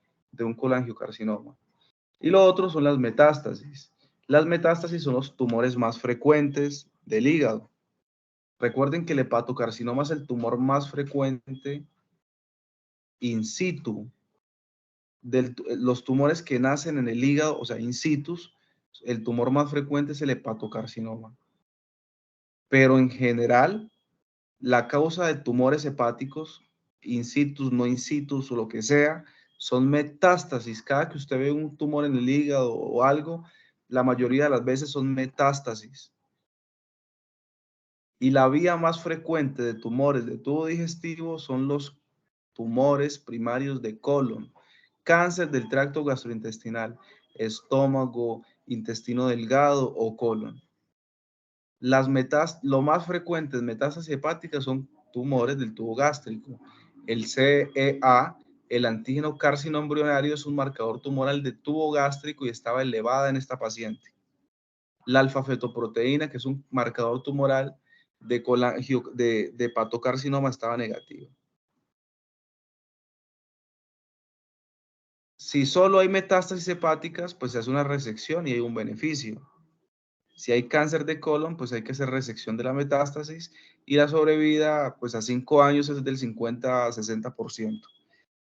un colangiocarcinoma. Y lo otro son las metástasis. Las metástasis son los tumores más frecuentes del hígado. Recuerden que el hepatocarcinoma es el tumor más frecuente in situ. Los tumores que nacen en el hígado, o sea, in situ, el tumor más frecuente es el hepatocarcinoma. Pero en general, la causa de tumores hepáticos, in situ, no in situ, o lo que sea, son metástasis. Cada que usted ve un tumor en el hígado o algo, la mayoría de las veces son metástasis. Y la vía más frecuente de tumores de tubo digestivo son los tumores primarios de colon, cáncer del tracto gastrointestinal, estómago, intestino delgado o colon. Lo más frecuentes metástasis hepáticas son tumores del tubo gástrico. El CEA, el antígeno carcinoma embrionario, es un marcador tumoral de tubo gástrico y estaba elevada en esta paciente. La alfa-fetoproteína, que es un marcador tumoral de hepatocarcinoma, estaba negativa. Si solo hay metástasis hepáticas, pues se hace una resección y hay un beneficio. Si hay cáncer de colon, pues hay que hacer resección de la metástasis y la sobrevida, pues a 5 años es del 50 a 60%.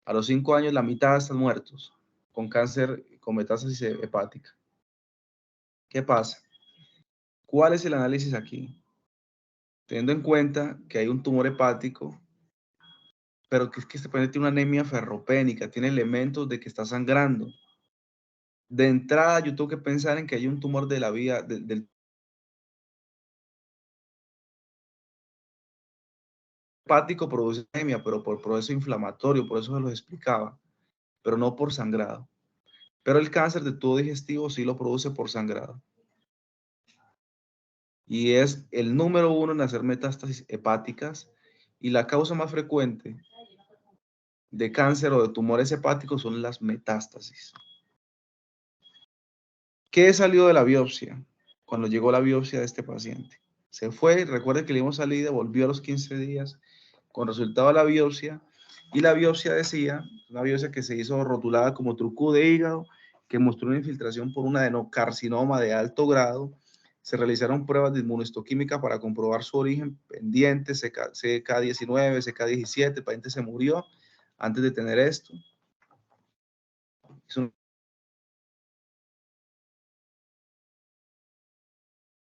A los 5 años la mitad están muertos con cáncer, con metástasis hepática. ¿Qué pasa? ¿Cuál es el análisis aquí? Teniendo en cuenta que hay un tumor hepático, pero que es que este paciente tiene una anemia ferropénica, tiene elementos de que está sangrando. De entrada, yo tengo que pensar en que hay un tumor de la vía del hepático, produce anemia, pero por proceso inflamatorio, por eso se los explicaba, pero no por sangrado. Pero el cáncer de tubo digestivo sí lo produce por sangrado. Y es el número 1 en hacer metástasis hepáticas, y la causa más frecuente de cáncer o de tumores hepáticos son las metástasis. ¿Qué salió de la biopsia? Cuando llegó la biopsia de este paciente. Se fue, recuerde que le dimos salida, volvió a los 15 días con resultado de la biopsia, y la biopsia decía, una biopsia que se hizo rotulada como truco de hígado, que mostró una infiltración por un adenocarcinoma de alto grado. Se realizaron pruebas de inmunohistoquímica para comprobar su origen, pendiente, CK19, CK17, el paciente se murió antes de tener esto. Es un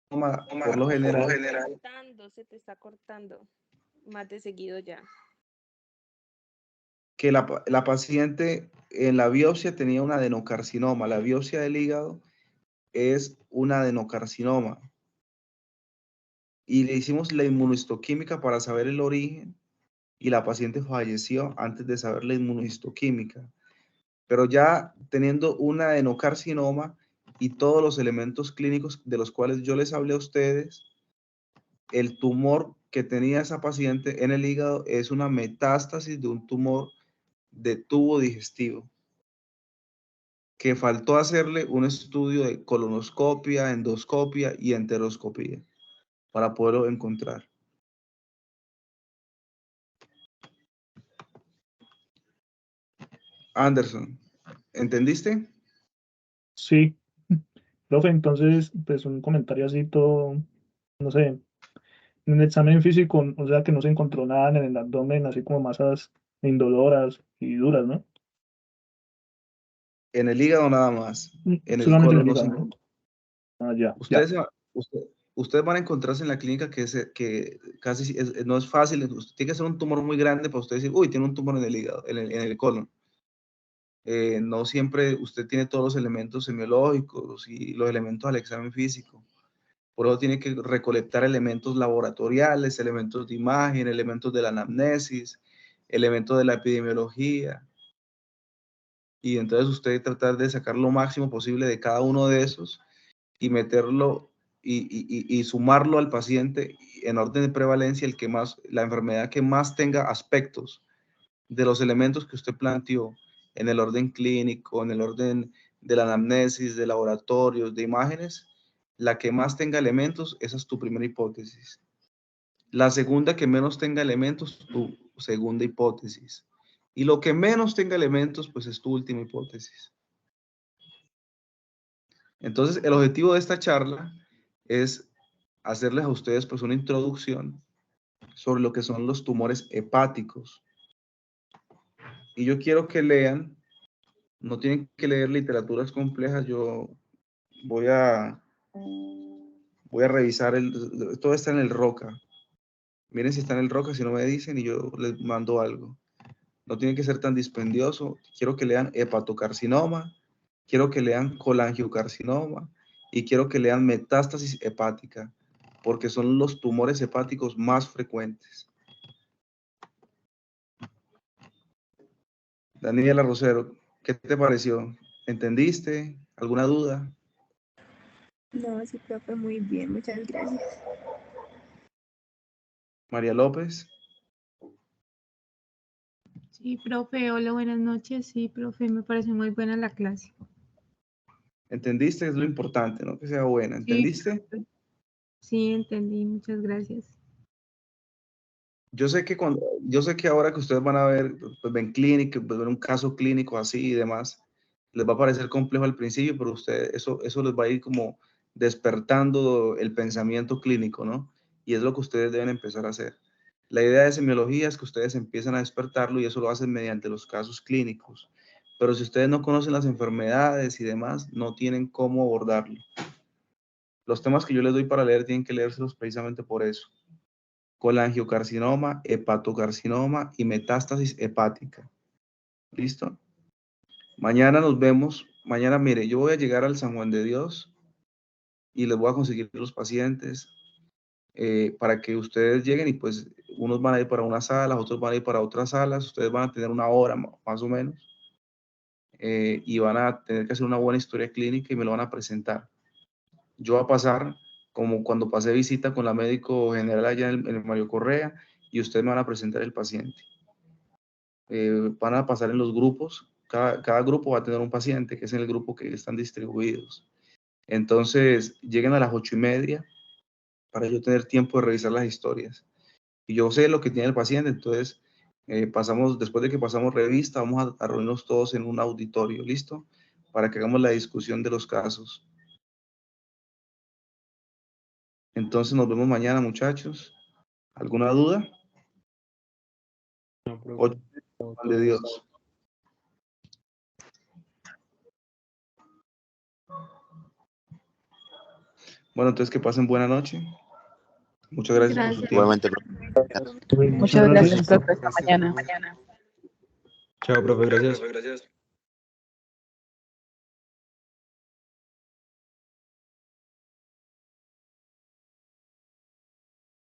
por lo general. Se te está cortando más de seguido ya. Que la paciente en la biopsia tenía un adenocarcinoma. La biopsia del hígado es un adenocarcinoma. Y le hicimos la inmunohistoquímica para saber el origen y la paciente falleció antes de saber la inmunohistoquímica. Pero ya teniendo un adenocarcinoma y todos los elementos clínicos de los cuales yo les hablé a ustedes, el tumor que tenía esa paciente en el hígado es una metástasis de un tumor de tubo digestivo. que faltó hacerle un estudio de colonoscopia, endoscopia y enteroscopia para poderlo encontrar. Anderson, ¿entendiste? Sí, profe, entonces, pues un comentario así todo, no sé, en el examen físico, o sea que no se encontró nada en el abdomen, así como masas indoloras y duras, ¿no? En el hígado nada más. En el Solamente en colon el no se hígado, ¿no? Ah, ya, ya. Ustedes van a encontrarse en la clínica que casi no es fácil. Usted tiene que ser un tumor muy grande para usted decir, uy, tiene un tumor en el hígado, en el colon. No siempre usted tiene todos los elementos semiológicos y los elementos al examen físico. Por eso tiene que recolectar elementos laboratoriales, elementos de imagen, elementos de la anamnesis, elementos de la epidemiología. Y entonces usted tratar de sacar lo máximo posible de cada uno de esos y meterlo y sumarlo al paciente en orden de prevalencia, la enfermedad que más tenga aspectos de los elementos que usted planteó en el orden clínico, en el orden de la anamnesis, de laboratorios, de imágenes, la que más tenga elementos, esa es tu primera hipótesis. La segunda que menos tenga elementos, tu segunda hipótesis. Y lo que menos tenga elementos, pues es tu última hipótesis. Entonces, el objetivo de esta charla es hacerles a ustedes pues una introducción sobre lo que son los tumores hepáticos. Y yo quiero que lean, no tienen que leer literaturas complejas, yo voy a revisar, todo está en el ROCA. Miren si está en el ROCA, si no me dicen y yo les mando algo. No tiene que ser tan dispendioso. Quiero que lean hepatocarcinoma, quiero que lean colangiocarcinoma y quiero que lean metástasis hepática, porque son los tumores hepáticos más frecuentes. Daniela Rosero, ¿qué te pareció? ¿Entendiste? ¿Alguna duda? No, sí, profe, muy bien, muchas gracias. María López. Sí, profe, hola, buenas noches. Sí, profe, me parece muy buena la clase. ¿Entendiste? Es lo importante, ¿no? Que sea buena. ¿Entendiste? Sí, sí, entendí, muchas gracias. Yo sé que ahora que ustedes van a ver, pues ven clínica, pues ven un caso clínico así y demás, les va a parecer complejo al principio, pero eso les va a ir como despertando el pensamiento clínico, ¿no? Y es lo que ustedes deben empezar a hacer. La idea de semiología es que ustedes empiezan a despertarlo y eso lo hacen mediante los casos clínicos. Pero si ustedes no conocen las enfermedades y demás, no tienen cómo abordarlo. Los temas que yo les doy para leer tienen que leérselos precisamente por eso. Colangiocarcinoma, hepatocarcinoma y metástasis hepática. ¿Listo? Mañana nos vemos. Mañana, mire, yo voy a llegar al San Juan de Dios y les voy a conseguir los pacientes para que ustedes lleguen y pues unos van a ir para una sala, otros van a ir para otras salas, ustedes van a tener una hora más o menos y van a tener que hacer una buena historia clínica y me lo van a presentar. Yo voy a pasar como cuando pasé visita con la médico general allá en el Mario Correa y ustedes me van a presentar el paciente. Van a pasar en los grupos, cada grupo va a tener un paciente, que es en el grupo que están distribuidos. Entonces, lleguen a las 8:30 para yo tener tiempo de revisar las historias. Y yo sé lo que tiene el paciente, entonces después de que pasamos revista, vamos a reunirnos todos en un auditorio, ¿listo? Para que hagamos la discusión de los casos. Entonces, nos vemos mañana, muchachos. ¿Alguna duda? No, profe. 8 de Dios. Bueno, entonces que pasen buena noche. Muchas gracias por su tiempo. Igualmente, Muchas gracias, profe. Hasta mañana. Chao, profe, gracias.